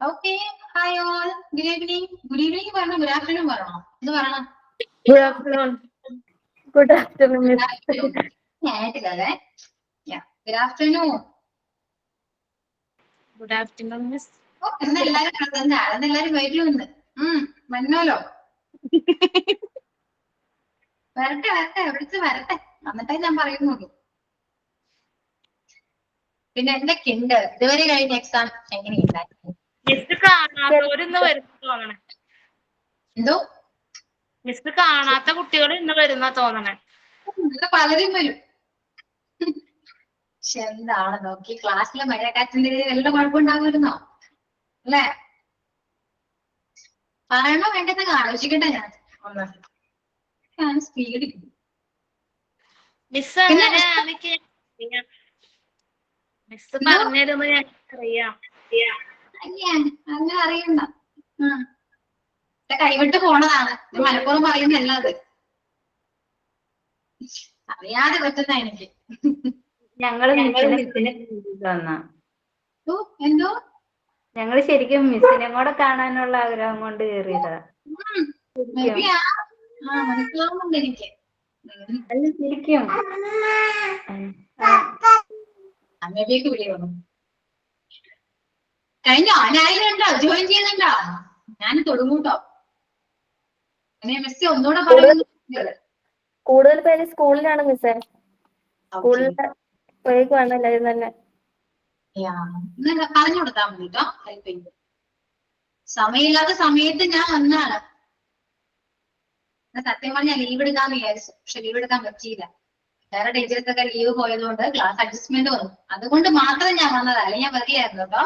Okay, hi all. Good evening. Good evening പറഞ്ഞോ, good afternoon പറഞ്ഞോ. എന്ത് പറയണം? Good afternoon. Good afternoon, Miss. ഞാനായിട്ടില്ലേ? Yeah. Good afternoon. Good afternoon, Miss. ഇന്ന് എല്ലാരും present ആണ്. ഇന്ന് എല്ലാരും വരുമെന്ന്. വന്നോലോ. വരട്ടെ വിളിച്ച് വരട്ടെ. എന്നിട്ടേ ഞാൻ പറയുന്നുള്ളൂ. പിന്നെ എന്തൊക്കെയുണ്ട്? ഇതുവരെ കഴിഞ്ഞ എക്സാം എങ്ങനെയുണ്ടായിരുന്നു? മിസ് കാണാത്തവരിന്ന് വരുന്ന തോന്നണേ. എന്തോ? മിസ് കാണാത്ത കുട്ടികൾ ഇന്ന് വരുന്ന തോന്നണേ. പലരും വരും. പക്ഷെ എന്താണ് നോക്കി ക്ലാസ്സിലെ മഴക്കാറ്റിന്റെ എല്ലാം കുഴപ്പമുണ്ടാകുമായിരുന്നോ? അല്ലേ? പറയണോ വേണ്ടെന്നൊക്കെ ആലോചിക്കട്ടെ ഞാൻ ഒന്ന് സ്പീഡ്. മിസ് മിസ് പറഞ്ഞിരുന്നു ഞങ്ങൾക്കറിയാം. അങ്ങനെ അറിയണ്ട. കൈവിട്ട് പോണതാണ്, മലപ്പുറം പറയുന്നല്ല അത്. അറിയാതെ പറ്റുന്ന എനിക്ക്. എന്തോ ഞങ്ങള് ശരിക്കും മിസ്സിനെ കൂടെ കാണാനുള്ള ആഗ്രഹം കൊണ്ട് കയറിയതാ. മനസ്സിലാവുന്നുണ്ട് എനിക്ക്. അല്ല ശരിക്കും അമ്മയ്ക്ക് വിളിയോളൂ. കഴിഞ്ഞോ? ആരെങ്കിലും ഉണ്ടോ ജോയിൻ ചെയ്യുന്നുണ്ടോ? ഞാൻ തുടങ്ങൂട്ടോ. മിസ് ഒന്നുകൂടെ പറയുന്നു. കൂടുതൽ പേര് സ്കൂളിലാണ് മിസ്സേ. സ്കൂളിൽ പോയേക്കുവാണ് എല്ലാവരും തന്നെ. പറഞ്ഞു കൊടുത്താൽ മതി കേട്ടോ. ഹെൽപ്പ് ചെയ്യും. സമയമില്ലാത്ത സമയത്ത് ഞാൻ വന്നാണ്. സത്യം പറഞ്ഞാൽ ലീവ് എടുക്കാന്ന് വിചാരിച്ചു, പക്ഷെ ലീവ് എടുക്കാൻ പറ്റിയില്ല. വേറെ ടീച്ചേഴ്സ് ഒക്കെ ലീവ് പോയതുകൊണ്ട് ക്ലാസ് അഡ്ജസ്റ്റ്മെന്റ് വന്നു. അതുകൊണ്ട് മാത്രം ഞാൻ വന്നതാ, അല്ലെങ്കിൽ ഞാൻ വെറുതെ ആയിരുന്നു കേട്ടോ.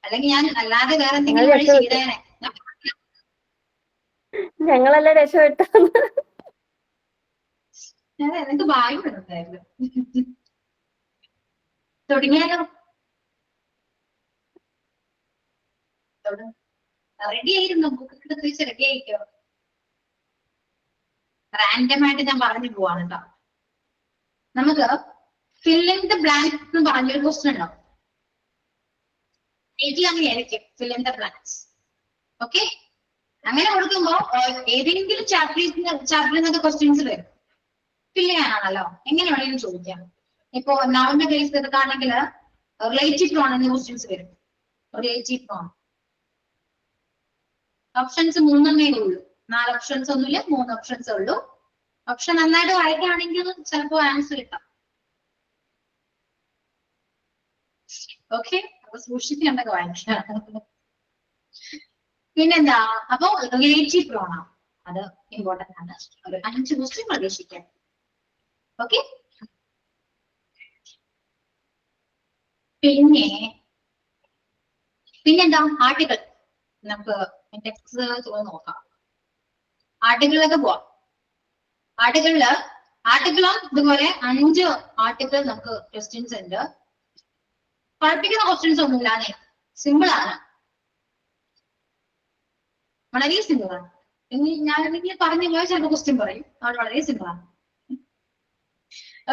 അല്ലെങ്കിൽ ഞാൻ അല്ലാതെ വേറെ എന്തെങ്കിലും വഴി ചെയ്തേനെ. ഞങ്ങളെല്ലാം രക്ഷപ്പെട്ടു. എനിക്ക് ഭാഗ്യം വരുന്നുണ്ടായിരുന്നു. തുടങ്ങിയാലോ? റെഡി ആയിരുന്നു, ബുക്ക് എടുത്ത് വെച്ച് റെഡി ആയിക്കോ. റാൻഡമായിട്ട് ഞാൻ പറഞ്ഞു പോവാണ് കേട്ടോ. നമുക്ക് ഫില്ലിംഗ് ദ ബ്ലാങ്ക് എന്ന് പറഞ്ഞൊരു ക്വസ്റ്റ്യൻ ഉണ്ടാവും. അങ്ങനെയായിരിക്കും ഫില്ലിംഗ് ദ ബ്ലാങ്ക്സ്. ഓക്കെ, അങ്ങനെ കൊടുക്കുമ്പോ ഏതെങ്കിലും ചാപ്റ്ററിൽ നിന്നൊക്കെ ക്വസ്റ്റ്യൻസ് വരും. ഫില്ല് ചെയ്യാനാണല്ലോ, എങ്ങനെ വേണമെങ്കിലും ചോദിക്കാം. ഇപ്പൊ നൗന്റെ കേസ് എടുക്കുകയാണെങ്കിൽ റിലേറ്റീവ് പ്രോൺ എന്ന ക്വസ്റ്റ്യൻസ് വരും. റിലേറ്റീവ് പ്രോൺ ഓപ്ഷൻസ് 3 ഉള്ളൂ. 4 ഓപ്ഷൻസ് ഒന്നുമില്ല, 3 ഓപ്ഷൻസ് ഉള്ളൂ. ഓപ്ഷൻ നന്നായിട്ട് വായിക്കുകയാണെങ്കിൽ ചിലപ്പോ ആൻസർ കിട്ടാം. ഓക്കെ, അപ്പൊ സൂക്ഷിക്കേണ്ടൊക്കെ വായിക്കാം. പിന്നെന്താ, അപ്പൊ റിലേറ്റീവ് പ്രോൺ അത് ഇമ്പോർട്ടന്റ് ആണ്. ഒരു 5 ക്വസ്റ്റ്യൻ പ്രതീക്ഷിക്കാം. ഓക്കെ, പിന്നെന്താ ആർട്ടിക്കിൾ. നമുക്ക് ടെക്സ്റ്റ് നോക്കാം. ആർട്ടിക്കിളിലൊക്കെ പോവാം. ആർട്ടിക്കിളും ഇതുപോലെ 5 ആർട്ടിക്കിൾ നമുക്ക് ക്വസ്റ്റ്യൻസ് ഉണ്ട്. പഠിപ്പിക്കുന്ന ക്വസ്റ്റ്യൻസ് ഒന്നുമില്ലാതെ സിമ്പിൾ ആണ്, വളരെ സിമ്പിൾ ആണ്. ഇനി ഞാൻ എന്തെങ്കിലും പറഞ്ഞു പോയാൽ ചിലപ്പോൾ ക്വസ്റ്റ്യൻ പറയും. അത് വളരെ സിമ്പിൾ ആണ്.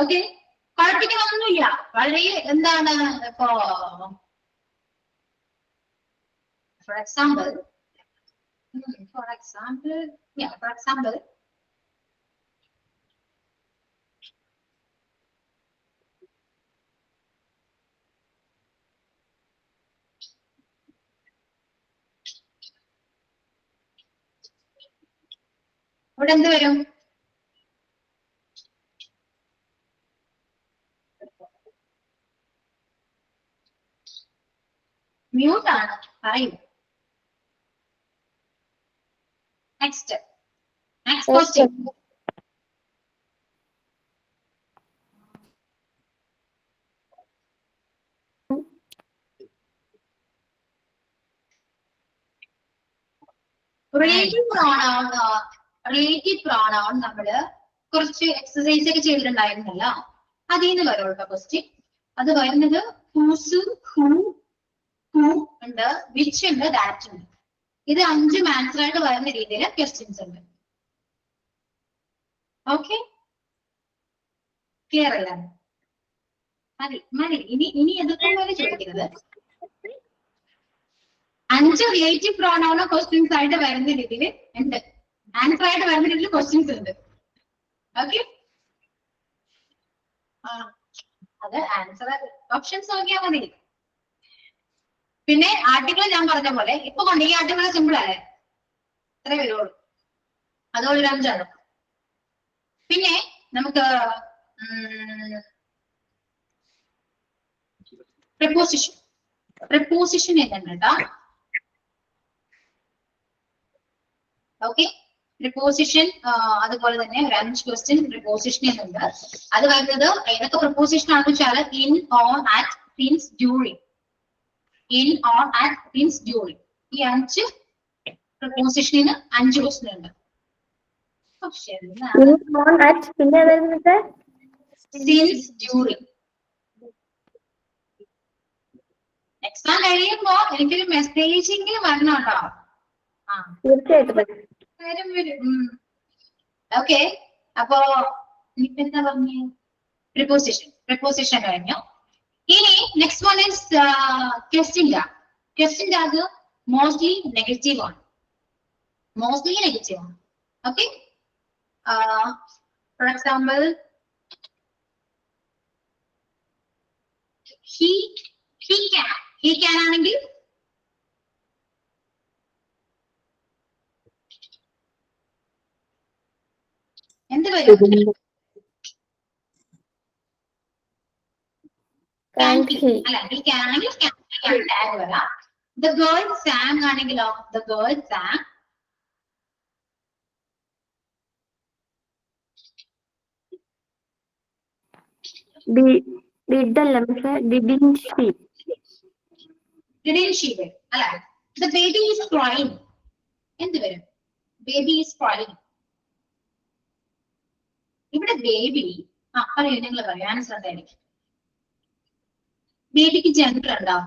ഓക്കെ, പഠിപ്പിക്കുന്നൊന്നുമില്ല, വളരെ എന്താണ് ഇപ്പോ ഫോർ എക്സാമ്പിൾ ഇവിടെ എന്ത് വരും? മ്യൂട്ട് ആണ്, പറയൂ. Next question. റിലേറ്റീവ് പ്രോണൗൺ നമ്മള് കുറച്ച് എക്സസൈസ് ഒക്കെ ചെയ്തിട്ടുണ്ടായിരുന്നല്ലോ, അതിൽ നിന്ന് വരുള്ളൂ ക്വസ്റ്റ്യൻ. അത് വരുന്നത് ഹൂസ്, ഹൂ, ഹൂ ഉണ്ട്, വിച്ച് ഉണ്ട്, ദാറ്റ് ഉണ്ട്. ഇത് 5 ആൻസർ ആയിട്ട് വരുന്ന രീതിയിൽ ക്വസ്റ്റ്യൻസ് ഉണ്ട്. ഓക്കെ, ക്ലിയർ അല്ല? മതി. ഇനി എതൊക്കെ ചോദിക്കുന്നത് 5 റിലേറ്റീവ് പ്രോണൗണോ ക്വസ്റ്റ്യൻസ് ആയിട്ട് വരുന്ന രീതിയിൽ ഉണ്ട്. ആൻസർ ആയിട്ട് വരുന്ന രീതിയിൽ ക്വസ്റ്റ്യൻസ് ഉണ്ട്. ഓക്കെ, അത് ആൻസർ ഓപ്ഷൻസ് നോക്കിയാൽ മതി. പിന്നെ ആർട്ടിക്കിൾ ഞാൻ പറഞ്ഞ പോലെ ഇപ്പൊ കൊണ്ട് ഈ ആർട്ടിക്കിൾ സിമ്പിൾ അല്ലേ, അത്രേ വരുള്ളൂ, അതുപോലെ 5 പിന്നെ നമുക്ക് preposition എന്നുണ്ടാ. ഓക്കെ, preposition അതുപോലെ തന്നെ ഒരു 5 ക്വസ്റ്റ്യൻ preposition എന്നുണ്ട്. അത് വരുന്നത് ഏതൊക്കെ preposition ആണെന്ന് വെച്ചാൽ in, on, at, since, during. in, on, at, since, during. ഈ 5 preposition 5 ക്വസ്റ്റ്യൻ ഉണ്ട്. since, during. എക്സാം കഴിയുമ്പോ എനിക്കൊരു മെസ്സേജിങ് വരണം കേട്ടോ. തീർച്ചയായിട്ടും വരും. ഓക്കെ, അപ്പോ എന്താ പറഞ്ഞ preposition കഴിഞ്ഞു. ഇനി next one is question tag. Question tag mostly negative ആണ്. Okay, for example he can ആണെങ്കിൽ എന്ത് വരും? can he അല്ല, he can ആണെങ്കിൽ can tag വരാം. the girl sang ആണെങ്കിലോ the girl sang. didn't she വരും അല്ല. the baby is crying എന്ത് വരും? baby is crying. ഇവിടെ ബേബി പറയൂ, നിങ്ങൾ പറയൂ, ആൻസർ എന്തായിരിക്കും? ബേബിക്ക് ജെൻഡർ ഉണ്ടോ?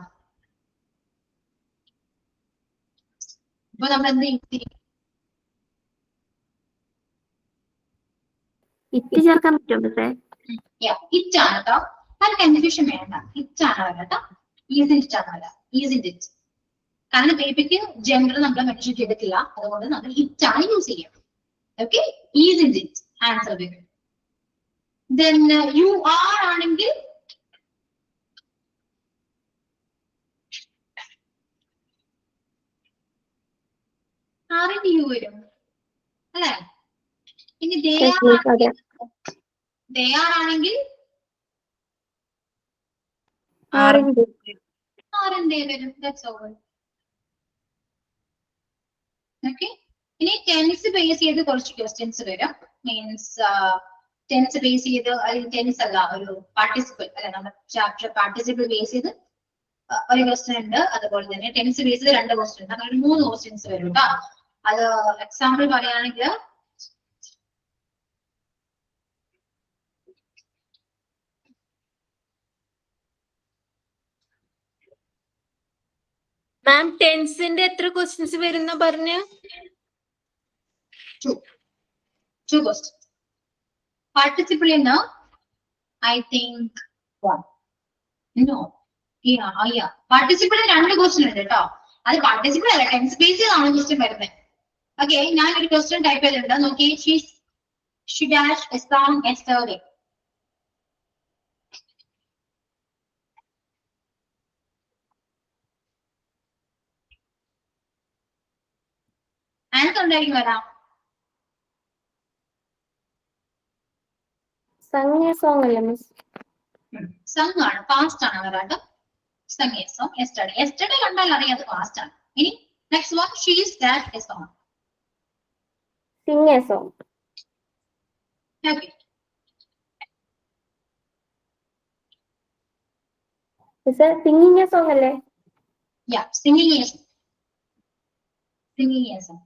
ഇപ്പൊ നമ്മൾ എന്ത് ചേർക്കാൻ പറ്റും? ഇറ്റാണ് കേട്ടോ, അത് കൺഫ്യൂഷൻ വേണ്ട. ഇറ്റാണ് കേട്ടോ, ഈസിൻറ്റ് ആണല്ല, ഈസിൻറ്റ് ഇറ്റ്. കാരണം ബേബിക്ക് ജെൻഡർ നമ്മൾ മെൻഷൻ ചെയ്തിട്ടില്ല, അതുകൊണ്ട് നമ്മൾ ഇറ്റാണ് യൂസ് ചെയ്യാം. ഓക്കെ, ഈസിൻറ്റ് ഇറ്റ് ആൻസർ വരും. then you are ആണെങ്കിൽ you വരും അല്ലെ. ഇനി they are ആണെങ്കിൽ വരും. that's all. ഓക്കെ, ഇനി ടെൻസ് ബേസ് ചെയ്ത് കുറച്ച് ക്വസ്റ്റ്യൻസ് വരും. മീൻസ് ടെൻസ് ബേസ് ചെയ്ത്, ടെൻസ് അല്ല, ഒരു പാർട്ടിസിപ്പിൾ അല്ലെ, നമ്മുടെ ചാപ്റ്റർ പാർട്ടിസിപ്പിൾ ബേസ് ചെയ്ത് ഒരു ക്വസ്റ്റ്യൻ ഉണ്ട്. അതുപോലെ തന്നെ ടെൻസ് ബേസ് ചെയ്ത് 2 ക്വസ്റ്റ്യൻ ഉണ്ട്. അങ്ങനെ 3 ക്വസ്റ്റ്യൻസ് വരും കേട്ടോ. അത് എക്സാമ്പിൾ പറയുകയാണെങ്കിൽ മാം ടെൻസിന്റെ എത്ര ക്വസ്റ്റ്യൻസ് വരുന്ന പറഞ്ഞു? 2 ക്വസ്റ്റ്യൻസ്. പാർട്ടിസിപ്പിൾ ഇന്ന് I think 1. No. Participle 2 question ഉണ്ട് കേട്ടോ. അത് പാർട്ടിസിപ്പിൾ അല്ല, ടെൻസ് ബേസ് ചെയ്താണ് ക്വസ്റ്റ്യൻ വരുന്നത്. ഓക്കെ, ഞാൻ ഒരു ക്വസ്റ്റ്യൻ ടൈപ്പ് ചെയ്തിട്ടുണ്ട്, നോക്കി. she dash a song yesterday. Answer ഉണ്ടായിരിക്കും വരാം. സോങ് അല്ലേ മിസ്? സങ് ആണ്, ഫാസ്റ്റ് ആണ് വരാട്ടോ. sang a song yesterday. yesterday കണ്ടാൽ അറിയാം അത് ഫാസ്റ്റ് ആണ്. ഇനി next one, she dash a song. sing a song. Okay. singing a song അല്ലേ? Yeah, singing a song. Singing a song.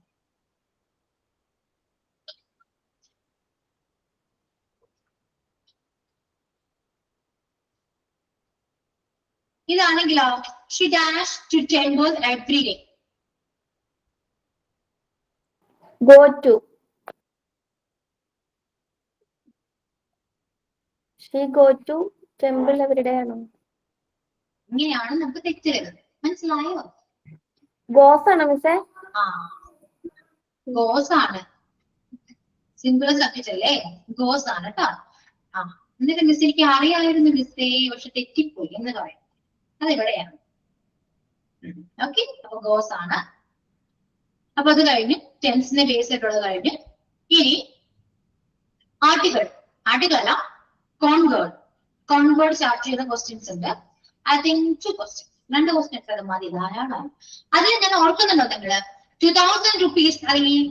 ഇതാണെങ്കിലോ she dash to temple every day. go to. she go to temple every day ആണോ? ഇങ്ങനെയാണ് നമുക്ക് തെറ്റ് വരുന്നത്, മനസ്സിലായോ? Goes ആണോ മിസ്സേ? ആ ഗോസ് ആണ്. സിംഗിൾ സബ്ജക്റ്റ് അല്ലേ, ഗോസ് ആണ് കേട്ടോ. ആ എന്നിട്ട് മിസ് എനിക്ക് അറിയാമായിരുന്നു മിസ്സേ, പക്ഷെ തെറ്റിപ്പോയി എന്ന് പറയാം. അതെവിടെയാണ്? ഓക്കെ, അപ്പൊ ഗോസ് ആണ്. അപ്പൊ അത് കഴിഞ്ഞ് ടെൻസിനെ ബേസ് ആയിട്ടുള്ളത് കഴിഞ്ഞ് ഇനി ആർട്ടിക്കിൾ അല്ല കോൺവേർഡ്. കോൺവേർഡ് ചാർട്ട് ചെയ്ത ക്വസ്റ്റ്യൻസ് ഉണ്ട്. ഐ തിങ്ക് 2 ക്വസ്റ്റ്യൻസ്, 2 ക്വസ്റ്റ്യൻസ് അത് മതി, ധാരാളം. അതിൽ ഞാൻ ഓർക്കുന്നുണ്ടോ നിങ്ങള് 2000 റുപ്പീസ് അല്ലെങ്കിൽ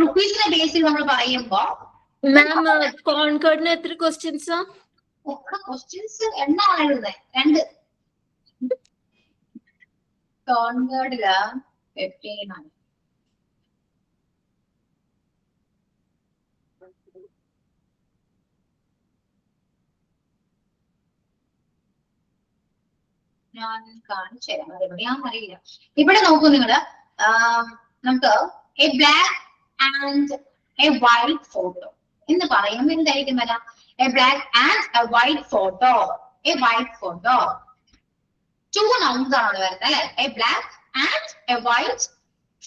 റുപ്പീസിനെ ബേസ് ചെയ്ത് നമ്മൾ പറയുമ്പോ മാം കോൺകോഡിന് എത്ര ക്വസ്റ്റ്യൻസാ? ഒക്കെ ക്വസ്റ്റ്യൻസ് എണ്ണാണ് എഴുതുന്നത്. 2 കോൺവേർഡില് 15 ആണ്. ഞാൻ കാണിച്ചു തരാം, അത് എവിടെയാണെന്ന് അറിയില്ല. ഇവിടെ നോക്കൂ നിങ്ങള്, നമുക്ക് A black and A white photo എന്ന് പറയുമ്പോൾ എന്തായിരിക്കും വരാം? A black and A white photo, A white photo. 2 nouns ആണ് വരുന്നത് അല്ലെ? A black and A white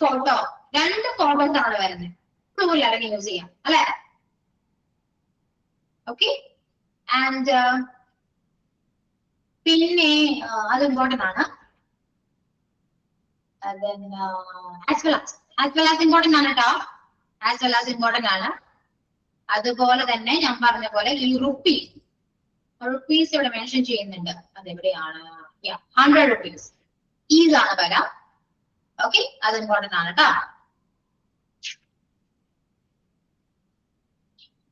photo, 2 photos ആണ് വരുന്നത്. പ്ലൂറൽ യൂസ് ചെയ്യാം അല്ലെ? ഓക്കെ. ആൻഡ് പിന്നെ അത് ഇമ്പോർട്ടന്റ് ആണ്. ആസ് വെൽ ആസ് ഇമ്പോർട്ടന്റ് ആണ് കേട്ടോ, ആസ് വെൽ ആസ് ഇമ്പോർട്ടന്റ് ആണ്. അതുപോലെ തന്നെ ഞാൻ പറഞ്ഞ പോലെ ഈ റുപ്പീസ് ഇവിടെ മെൻഷൻ ചെയ്യുന്നുണ്ട്. അതെവിടെയാണ്? 100 റുപ്പീസ് ഈസാണ് വരാം. ഓക്കെ, അത് ഇമ്പോർട്ടന്റ് ആണ് കേട്ടോ.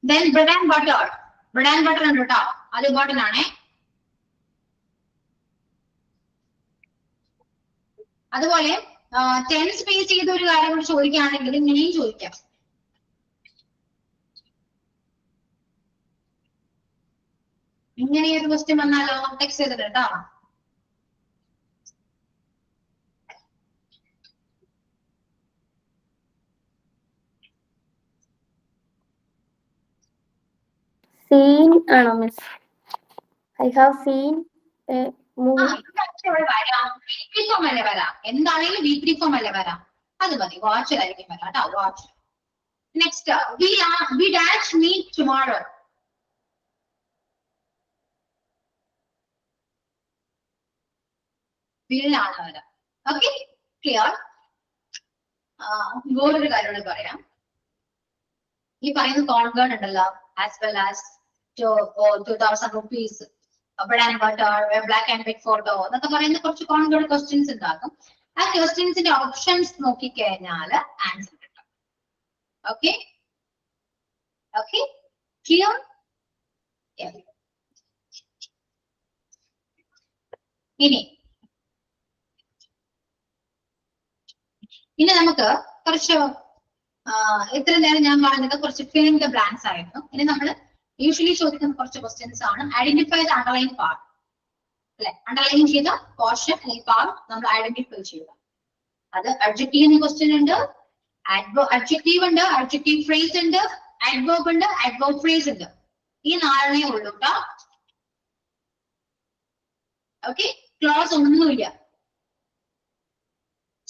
ദെൻ ബ്രെഡ് ആൻഡ് ബട്ടർ ഉണ്ട് കേട്ടോ, അത് ഇമ്പോർട്ടന്റ് ആണേ. അതുപോലെ ടെൻസ് ബേസ് ചെയ്ത ഒരു കാര്യം കൂടി ചോദിക്കുകയാണെങ്കിൽ ഇങ്ങനെയും ചോദിക്കാം. ഇങ്ങനെയൊരു ക്വസ്റ്റ്യൻ വന്നാലോ? ടെക്സ്റ്റ് ചെയ്തിട്ട് കേട്ടോ. സീൻ ആണോ miss? I have seen weekly form അല്ലേ വരാം, എന്താണെങ്കിലും വീക്ക്ലി ഫോം അല്ലേ വരാം. അത് മതി, വാച്ചിലായിരിക്കും വരാം കേട്ടോ, watch. Next we dash meet tomorrow. വില്ലാണ് വരാം. Okay, clear? വേറൊരു കാര്യം പറയാം. ഈ പറയുന്ന കോൺവേർഡ് ഉണ്ടല്ലോ, as well as 2000 rupees, black and white photo എന്നൊക്കെ പറയുന്ന കുറച്ച് കോൺവേർഡ് ക്വസ്റ്റ്യൻസ് ഉണ്ടാകും. ആ ക്വസ്റ്റ്യൻസിന്റെ ഓപ്ഷൻസ് നോക്കിക്കഴിഞ്ഞാൽ ആൻസർ കിട്ടും. Okay okay, clear? ഇനി നമുക്ക് കുറച്ച് ഇത്ര നേരം ഞാൻ പറഞ്ഞത് കുറച്ച് ഫിൽ ഇൻ ദ ബ്ലാങ്ക്സ് ആയിരുന്നു. ഇനി നമ്മൾ യൂഷ്വലി ചോദിക്കുന്ന കുറച്ച് ക്വസ്റ്റ്യൻസ് ആണ്. ഐഡന്റിഫൈ ദ അണ്ടർലൈൻ പാർട്ട് അല്ലെ? അണ്ടർലൈൻ ചെയ്ത പോർഷൻ അല്ലെങ്കിൽ പാർട്ട് നമ്മൾ ഐഡന്റിഫൈ ചെയ്യുക. അത് അഡ്ജക്റ്റീവ് ക്വസ്റ്റ്യൻ ഉണ്ട്, അഡ്ജക്റ്റീവ് ഉണ്ട്, അഡ്ജക്റ്റീവ് ഫ്രേസ് ഉണ്ട്, അഡ്വേർബ് ഉണ്ട്, അഡ്വേർബ് ഫ്രേസ് ഉണ്ട്. ഈ 4 ഉള്ളൂ കേട്ടോ. ഓക്കെ, ക്ലോസ് ഒന്നുമില്ല,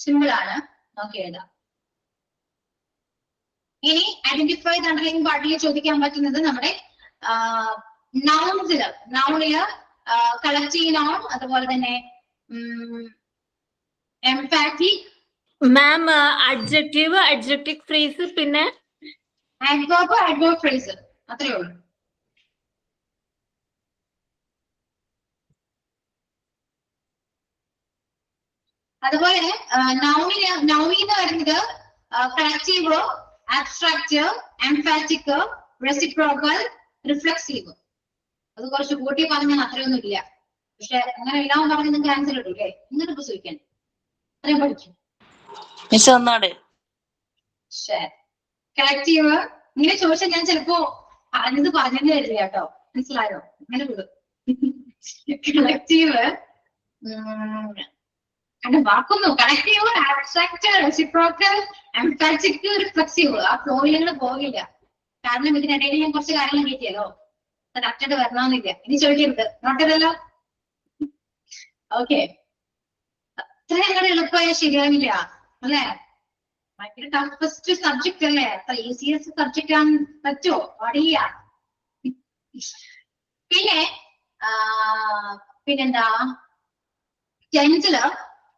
സിമ്പിൾ ആണ്, നോക്കി എഴുതാം. ഇനി ഐഡന്റിഫൈ ദ അണ്ടർലൈൻ പാർട്ടിൽ ചോദിക്കാൻ പറ്റുന്നത് നമ്മുടെ നൗണില് കളക്റ്റീവ് നൗൺ, അതുപോലെ തന്നെ എംഫാറ്റിക്. മാം അഡ്ജക്റ്റീവ് ഫ്രേസ് പിന്നെ അഡ്വേർബ് ഫ്രേസ്, അത്രേ ഉള്ളൂ. അതുപോലെ നൗണിന്ന് വരുന്നത് collective, abstract, emphatic, reciprocal, reflexive. അത് കുറച്ച് കൂട്ടി പറഞ്ഞാൽ അത്രയൊന്നും ഇല്ല, പക്ഷെ അങ്ങനെ എല്ലാം പറഞ്ഞ് നിങ്ങൾക്ക് ആൻസർ കിട്ടൂല്ലേ? ഇങ്ങനെ ചോദിക്കാൻ അത്രയും പഠിക്കും. കളക്റ്റീവ് ഇങ്ങനെ ചോദിച്ചാൽ ഞാൻ ചിലപ്പോ ഇത് പറഞ്ഞെന്ന് വരില്ല കേട്ടോ, മനസ്സിലായോ? അങ്ങനെ വിടും. കളക്റ്റീവ് വാക്കുന്നു, collective, abstract, reciprocal, emphatic, reflexive. ആ ഫ്ലോയിലൂടെ പോകില്ല, കാരണം ഇതിനിടയിൽ ഞാൻ കുറച്ച് കാര്യങ്ങൾ കേട്ടിയല്ലോ, കറക്റ്റായിട്ട് വരണമെന്നില്ല. ഇനി ചോദിക്കരുത്, നോട്ടല്ലോ. ഓക്കെ, ഇത്ര അങ്ങനെ എളുപ്പമായ ശരിയാവില്ല അല്ലെ? ഭയങ്കര ടഫസ്റ്റ് സബ്ജക്ട് അല്ലേ? അത്ര ഈസിയസ്റ്റ് സബ്ജക്റ്റ് ആണ് പറ്റുമോ? പാടില്ല. പിന്നെ പിന്നെന്താ ടെൻസില്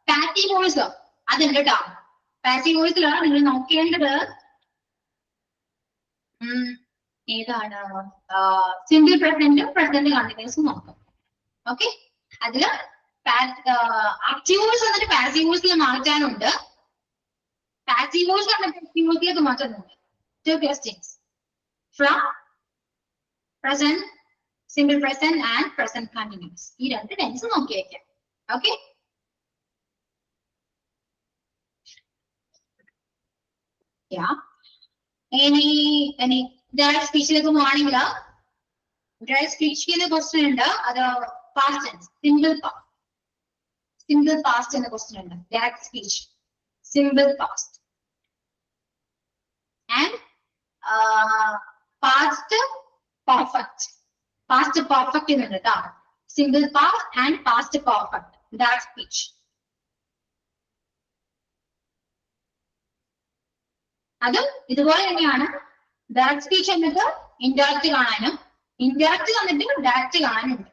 പാസീവ് വോയിസ് അതുണ്ട് കേട്ടോ. പാസീവ് വോയിസില് നിങ്ങൾ നോക്കേണ്ടത് ഏതാണ്? സിംപിൾ പ്രസന്റും പ്രസന്റ് കണ്ടിന്യൂസും നോക്കാം. ഓക്കെ, അതില് ആക്റ്റീവ് വോയിസ് എന്നിട്ട് പാസീവ് വോയിസിൽ മാറ്റാനുണ്ട്. പാസീവ് വോയിസ് ആണ് പാസീവ് വോയിസിലേക്ക് മാറ്റുന്നുണ്ട്. 2 questions from present, simple present and present continuous. ഈ രണ്ട് ടെൻസ് നോക്കി വെക്കാം. ഓക്കെ, ഇനി ഡയറക്റ്റ് സ്പീച്ചിലേക്ക് പോവാണെങ്കിൽ ഡയറക്റ്റ് സ്പീച്ചിന്റെ ക്വസ്റ്റ്യൻ ഉണ്ട്. അത് പാസ്റ്റ് ടെൻസ്, സിമ്പിൾ പാസ്റ്റ് എന്ന ക്വസ്റ്റ്യൻ ഉണ്ട്. Direct speech simple past and past perfect. Past perfect എന്നുണ്ട് കേട്ടോ. Simple past and past perfect. Direct speech. അതും ഇതുപോലെ തന്നെയാണ്. ഡയറക്റ്റ് സ്പീച്ച് എന്നിട്ട് ഇൻഡയറക്റ്റ് കാണാനും ഇൻഡയറക്റ്റ് വന്നിട്ട് ഡയറക്റ്റ് കാണാനും ഉണ്ട്.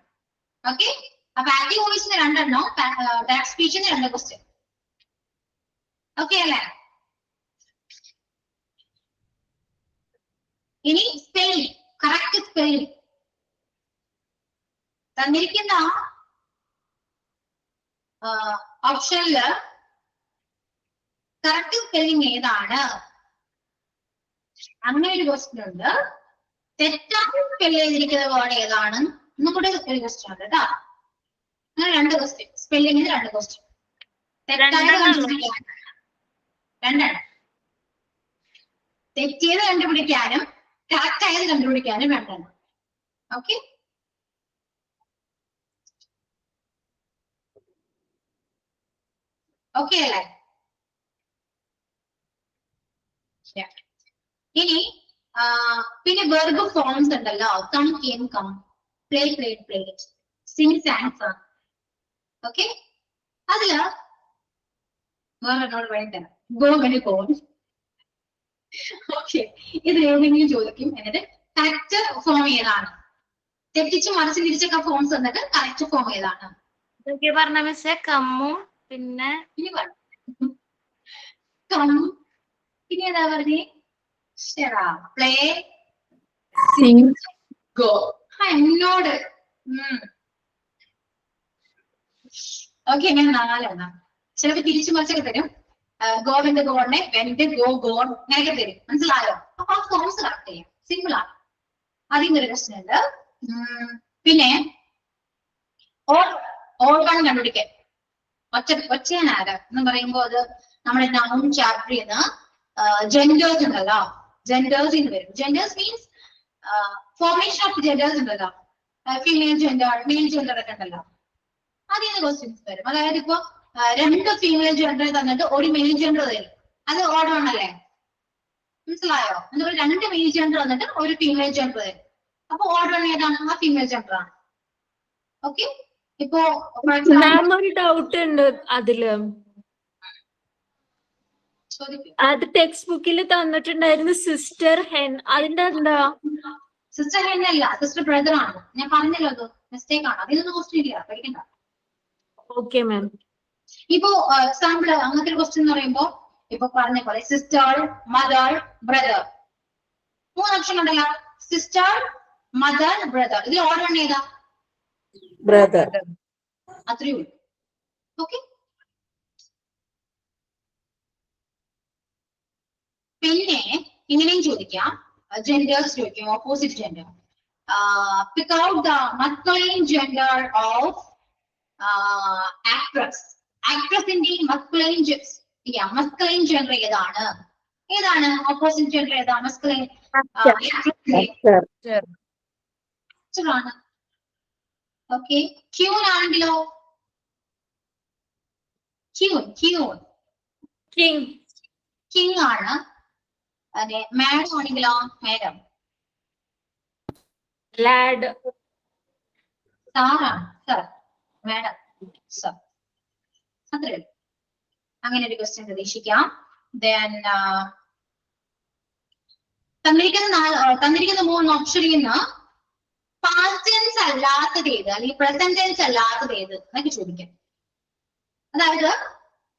ഓക്കെ, അപ്പൊ ആക്റ്റീവ് വോയിസിന് 2 എണ്ണം, ഡയറക്റ്റ് സ്പീച്ചിന് 2 ക്വസ്റ്റ്യൻ. ഓക്കെ അല്ലേ? ഇനി സ്പെല്ലിംഗ്, കറക്റ്റ് സ്പെല്ലിംഗ് തന്നിരിക്കുന്ന ഓപ്ഷനില് കറക്റ്റ് സ്പെല്ലിംഗ് ഏതാണ്? അങ്ങനെ ഒരു ക്വസ്റ്റ്യൻ ഉണ്ട്. തെറ്റായി സ്പെൽ ചെയ്തിരിക്കുന്ന വേർഡ് ഏതാണ് നമ്മുടെ ഒരു ക്വസ്റ്റ്യൻ ഉണ്ട് കേട്ടോ. അങ്ങനെ 2 ക്വസ്റ്റ്യൻ, സ്പെല്ലിംഗിന് 2 ക്വസ്റ്റ്യൻ. തെറ്റായത് കണ്ടുപിടിക്കാൻ 2 എണ്ണം, തെറ്റിയത് കണ്ടുപിടിക്കാനും കറക്റ്റ് ആയത് കണ്ടുപിടിക്കാനും 2 എണ്ണം. ഓക്കെ, ഓക്കെ അല്ലേ? ഇനി പിന്നെ വെർബ് ഫോംസ് ഉണ്ടല്ലോ. Come, came, come, play, played, played, sing, sang, sang. Okay, അതില് വേറെന്നോട് വേണ്ട ഗോ, ഗണി, ഗോ. ഓക്കെ, ഇത് ഏതെങ്കിലും ചോദിക്കും. എന്നിട്ട് കറക്റ്റ് ഫോം ഏതാണ്? തെറ്റിച്ച് മറിച്ച് തിരിച്ചൊക്കെ ഫോംസ് എന്നിട്ട് കറക്റ്റ് ഫോം ഏതാണ്? പറഞ്ഞ മിസ്സേ കമ്മും പിന്നെ ഇനി കം, പിന്നെ ഏതാ പറഞ്ഞേ? Play, Singh, go. എന്നോട് ഓക്കെ, ഇങ്ങനെ 4 എണ്ണം. ചിലപ്പോ തിരിച്ചു മറിച്ചൊക്കെ തരും. ഗോവിന്റെ ഗോഡിനെ വെന്റ്, ഗോ, ഗോഡ് അങ്ങനെയൊക്കെ തരും. മനസ്സിലായോ? അപ്പൊ ആ ഫോംസ് കറക്റ്റ് ചെയ്യാം. സിമ്പിൾ ആണ്. അതിന്റെ ഒരു പ്രശ്നം ഉണ്ട്. പിന്നെ ഓർഗൺ കണ്ടുപിടിക്കാൻ ഒച്ചയാനാര് എന്ന് പറയുമ്പോ അത് നമ്മുടെ നൗൺ ചാപ്റ്ററിൽ നിന്ന് ജെൻഡേഴ്സ് ഉണ്ടല്ലോ, ജെൻഡേഴ്സ് എന്ന് വരും. Genders means formation of genders ഉണ്ടല്ലോ. ഫീമെയിൽ ജെൻഡർ, മെയിൽ ജെൻഡർ ഒക്കെ ഉണ്ടല്ലോ. അതിൽ നിന്ന് ക്വസ്റ്റ്യൻസ് വരും. അതായത് ഇപ്പൊ 2 ഫീമെയിൽ ജെൻഡർ തന്നിട്ട് 1 മെയിൽ ജെൻഡർ തരും. അത് ഓർഡർ ആണല്ലേ? മനസ്സിലായോ? അതുപോലെ 2 മെയിൽ ജെൻഡർ വന്നിട്ട് 1 ഫീമെയിൽ ജെൻഡർ തരും. അപ്പൊ ഓർഡർ ഏതാണ്? ആ ഫീമെയിൽ ജെൻഡർ ആണ്. ഓക്കെ, ഇപ്പോ മാം ഒരു ഡൗട്ട് ഉണ്ട് അതില്. അത് ടെക്സ്റ്റ് ബുക്കിൽ തന്നിട്ടുണ്ടായിരുന്നു സിസ്റ്റർ ഹെൻ, അതിന്റെ എന്താ? സിസ്റ്റർ ഹെൻ അല്ല, സിസ്റ്റർ ബ്രദർ ആണ്. ഞാൻ പറഞ്ഞല്ലോ, അത് മിസ്റ്റേക്ക് ആണ്. അതിലൊന്നും ക്വസ്റ്റ്യൻ ഇല്ല, പഠിക്കണ്ട. Okay ma'am. ഇപ്പോ എക്സാമ്പിൾ അങ്ങനത്തെ ഒരു ക്വസ്റ്റ്യൻ എന്ന് പറയുമ്പോ ഇപ്പൊ പറഞ്ഞ പോലെ സിസ്റ്റർ, മദർ, ബ്രദർ, 3 ഓപ്ഷൻ ഉണ്ടല്ലോ. Sister, mother, brother. ഇതിൽ ഓർഡർ ഏതാ? ബ്രദർ. അത്രയേ ഉള്ളൂ. ഓക്കെ, പിന്നെ ഇങ്ങനെയും ചോദിക്കാം. ജെൻഡേഴ്സ് ചോദിക്കും, opposite gender. Pick out the masculine gender of actress. ആക്ട്രസിന്റെ മസ്കുലൈൻ ജെൻഡർ ഏതാണ്? ഏതാണ് ഓപ്പോസിറ്റ് ജെൻഡർ? ഏതാ മസ്കുലൈൻ? ആണ്. ഓക്കെ, ക്യൂൻ ആണെങ്കിലോ? ക്യൂൻ കിങ് ആണ്. അതെ, മാഡം ആണെങ്കിലോ? മാഡം. ലാഡ്. സാറാണ്, സർ. Madam, sir. അത്രേ. അങ്ങനെ ഒരു ക്വസ്റ്റ്യൻ പ്രതീക്ഷിക്കാം. ദെൻ തന്നിരിക്കുന്ന 3 ഓപ്ഷനിൽ നിന്ന് പാസ്റ്റ് ടെൻസ് അല്ലാത്തത് ഏത് അല്ലെങ്കിൽ പ്രസന്റ് ടെൻസ് അല്ലാത്തത് ഏത് എന്നൊക്കെ ചോദിക്കാം. അതായത്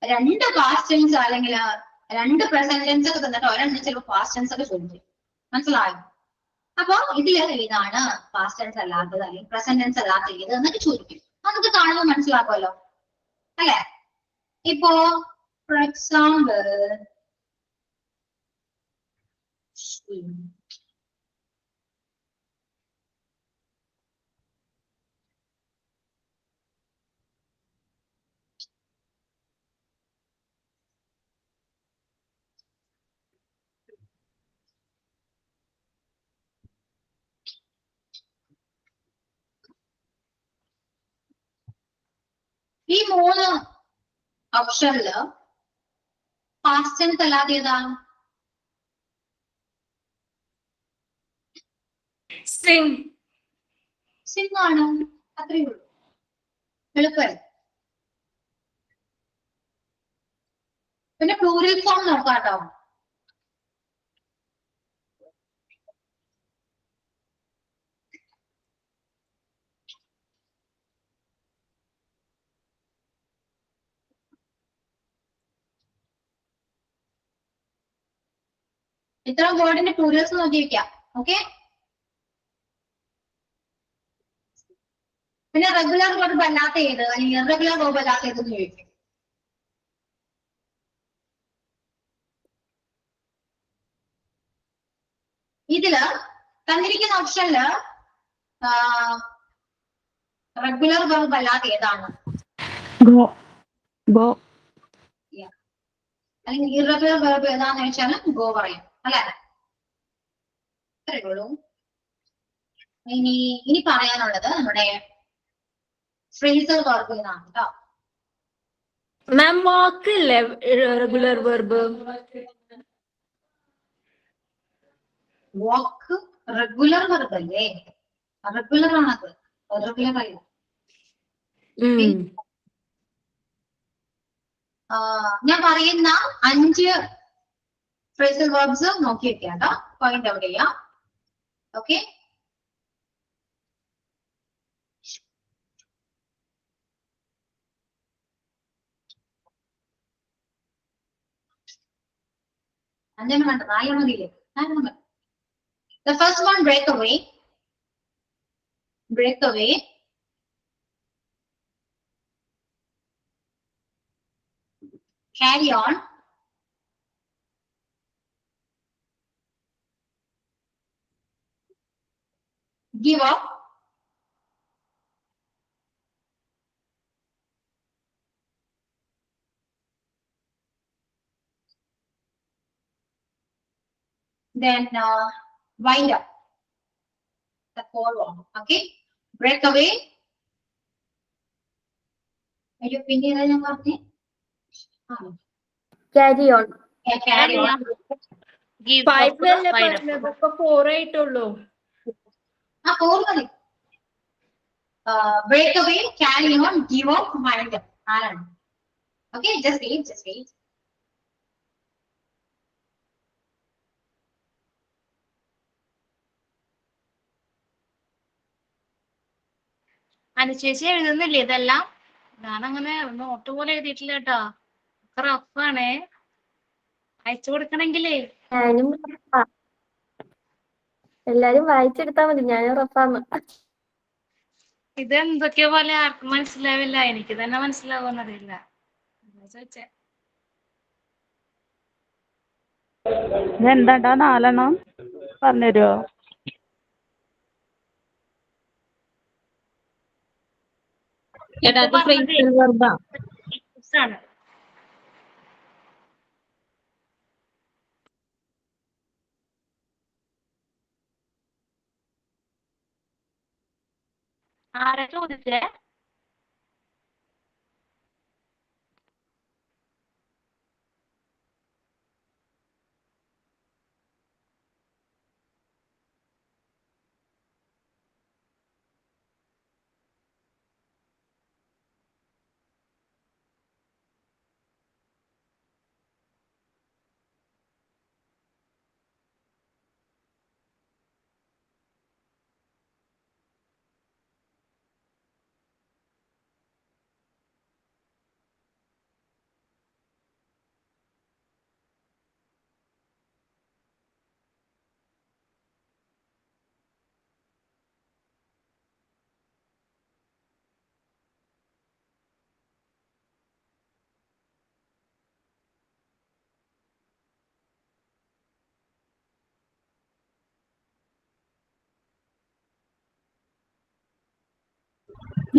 2 പാസ്റ്റ് ടെൻസ് അല്ലെങ്കിൽ 2 പ്രസന്റ് ടെൻസ് ഒക്കെ തന്നിട്ട് ഒരെണ്ണം ചിലപ്പോൾ പാസ്റ്റ് ടെൻസ് ഒക്കെ ചോദിക്കും. മനസ്സിലായോ? അപ്പൊ ഇതില് ഏതാണ് പാസ്റ്റ് ടെൻസ് അല്ലാത്തത് അല്ലെങ്കിൽ പ്രസന്റ് ടെൻസ് അല്ലാത്തത് ഏത് എന്നൊക്കെ ചോദിക്കും. നമുക്ക് കാണുമ്പോൾ മനസ്സിലാക്കുമല്ലോ അല്ലെ? ഇപ്പോ ഫോർ എക്സാമ്പിൾ ഈ 3 ഓപ്ഷനില് പാസ്റ്റ് ടെൻസ് അല്ലാതെ ഏതാണ്? സിംഗ് ആണ്. അത്രയേ ഉള്ളൂ. എളുപ്പമല്ലേ? പിന്നെ പ്ലൂറൽ ഫോം നോക്കാട്ടോ. ഇത്ര വേർഡിന്റെ പ്ലൂറൽസ് നോക്കി വെക്കാം. ഓക്കെ. പിന്നെ റെഗുലർ വെർബ് അല്ലാത്ത ഏത് അല്ലെങ്കിൽ ഇറഗുലർ വെർബ് അല്ലാത്ത ഏതെന്ന് ചോദിക്കും. ഇതില് തന്നിരിക്കുന്ന ഓപ്ഷനില് റെഗുലർ വെർബ് അല്ലാത്ത ഏതാണ്? അല്ലെങ്കിൽ ഇറഗുലർ വെർബ് ഏതാന്ന് വെച്ചാൽ ഗോ പറയാം അല്ലെ? അത്രേ ഉള്ളൂ. ഇനി പറയാനുള്ളത് നമ്മുടെ ഫ്രേസൽ വെർബ് എന്നാണ് കേട്ടോ. മാം വാക്ക് അല്ലേ റെഗുലർ വെർബ്? വാക്ക് റെഗുലർ വെർബ് അല്ലേ? റെഗുലർ ആണത്, റെഗുലർ അല്ല. ഞാൻ പറയുന്ന 5 ഫ്രേസൽ വെർബ്സ് നോക്കി വെക്കാം കേട്ടോ. പോയിന്റ് ഔട്ട് ചെയ്യാം. ഓക്കെ. അഞ്ചെണ്ണം വേണ്ട, 4 മതിയില്ലേ? 4 മതി. The first one, break away. Break away. Carry on. Give up. Then wind up. The 4th one. Okay. Break away. അയ്യോ പിന്നെ ഏതാ ഞാൻ പറഞ്ഞേ? Carry on. Carry on. Give 5 up, അല്ലേ wind up. പറഞ്ഞത്? ഇപ്പൊ 4 ആയിട്ടുള്ളൂ. 4 മതി. Break away, carry on, give up, wind up. ആരാണ്? Okay, just wait. അനുചേച്ചി എഴുതുന്നില്ലേ ഇതെല്ലാം? ഞാനങ്ങനെ നോട്ട് പോലെ എഴുതിയിട്ടില്ല കേട്ടോ. റഫാണേ. അയച്ചു കൊടുക്കണെങ്കിലേ ഞാനും എല്ലാരും വായിച്ചെടുത്താ മതി. ഞാനും റഫാന്ന്. ഇത് എന്തൊക്കെയോ പോലെ ആർക്കും മനസ്സിലാവില്ല. എനിക്ക് തന്നെ മനസ്സിലാവുമെന്നറിയില്ല. ചോദിച്ചേ. ഇതെന്താണ്ടാ 4 പറഞ്ഞുതരുമോ? ചേട്ടാ അത് ഫ്രേസൽ വെർബാ. ആണ്. ആരാ ചോദിച്ചേ?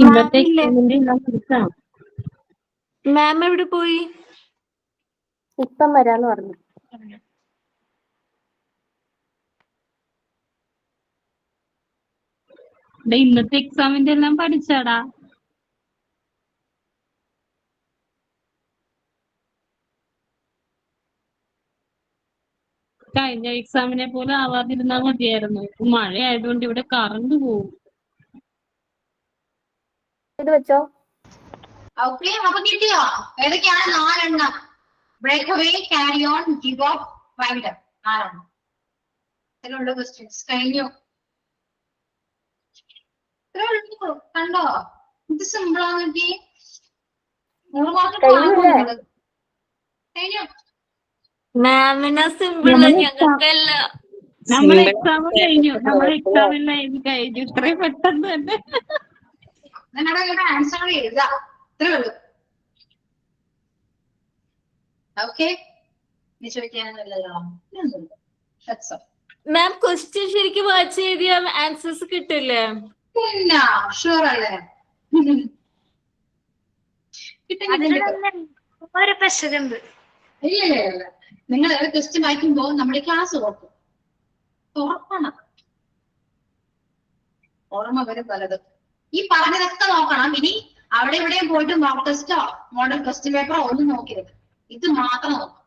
ഇന്നത്തെ എക്സാമിന്റെ എല്ലാം പഠിച്ചാ മാം എവിടെ പോയി? ഇപ്പം വരാന്ന് പറഞ്ഞു. ഇന്നത്തെ എക്സാമിന്റെ എല്ലാം പഠിച്ചാടാ? കഴിഞ്ഞ എക്സാമിനെ പോലെ ആവാതിരുന്നാ മതിയായിരുന്നു. മഴ ആയതുകൊണ്ട് ഇവിടെ കറണ്ട് പോകും. ഇത് വെച്ചോ. ഓക്കെ, അപ്പൊ കിട്ടിയോ? ഏതൊക്കെയാണ്? 4 എണ്ണം. Break away, carry on, give up, wind up. 4 എണ്ണം. ഇതിലുള്ള ക്വസ്റ്റ്യൻസ് കഴിഞ്ഞു. ഇത്രേ ഉള്ളൂ. കണ്ടോ? ഇത് സിമ്പിൾ ആണെങ്കി 100 മാർക്ക് കഴിഞ്ഞില്ലേ? കഴിഞ്ഞു. മാമിനെ സിമ്പിള്, ഞങ്ങൾക്കല്ല. നമ്മളെ എക്സാം കഴിഞ്ഞു. നമ്മളെ എക്സാം എല്ലാം എഴുതി കഴിഞ്ഞു. ഇത്രയും പെട്ടെന്ന് തന്നെ. നിങ്ങളുടെ ആൻസർ എഴുതാം. ഇത്രേ ഉള്ളൂ. ഓക്കെ, ഇനി ചോദിക്കാനൊന്നുമില്ലല്ലോ. മാം ക്വസ്റ്റ്യൻ ശരിക്കും വായിച്ച് എഴുതിയ ആൻസേഴ്സ് കിട്ടില്ലേ? പിന്നെ ഷുവർ അല്ലേ? ഒരു പ്രശ്നമുണ്ട്. ഇല്ല, നിങ്ങൾ ക്വസ്റ്റ്യൻ വായിക്കുമ്പോ നമ്മുടെ ക്ലാസ് ഓർക്കും. ഉറപ്പാണ്, ഓർമ്മ വരും പലതും. ഈ പറഞ്ഞതൊക്കെ നോക്കണം. ഇനി അവിടെ ഇവിടെയും പോയിട്ട് മോക്ക് ടെസ്റ്റോ മോഡൽ ക്വസ്റ്റ്യൻ പേപ്പറോ ഒന്നും നോക്കരുത്. ഇത് മാത്രം നോക്കാം.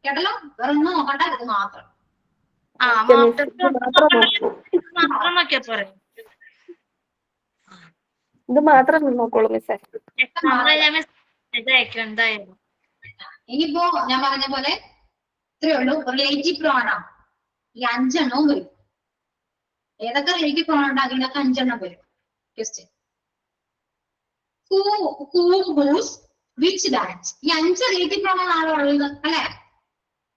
കേട്ടല്ലോ? വേറെ ഒന്നും നോക്കണ്ട, ഇത് മാത്രം. ഇത് മാത്രം നോക്കോളൂ മിസ്സേ. ഇനിയിപ്പോ ഞാൻ പറഞ്ഞ പോലെ ഇത്രേ ഉള്ളൂ. റിലേറ്റീവ് പ്രോണൗൺ ഈ 5 എണ്ണവും വരും. ഏതൊക്കെ റിലേറ്റീവ് പ്രോണൗൺ ഉണ്ട് അതിനൊക്കെ 5 എണ്ണം വരും. Question who, whose, which, that. ഈ 5 റിലേറ്റീവ് പ്രോണൗൺ ആണ് ഉള്ളത് അല്ലെ?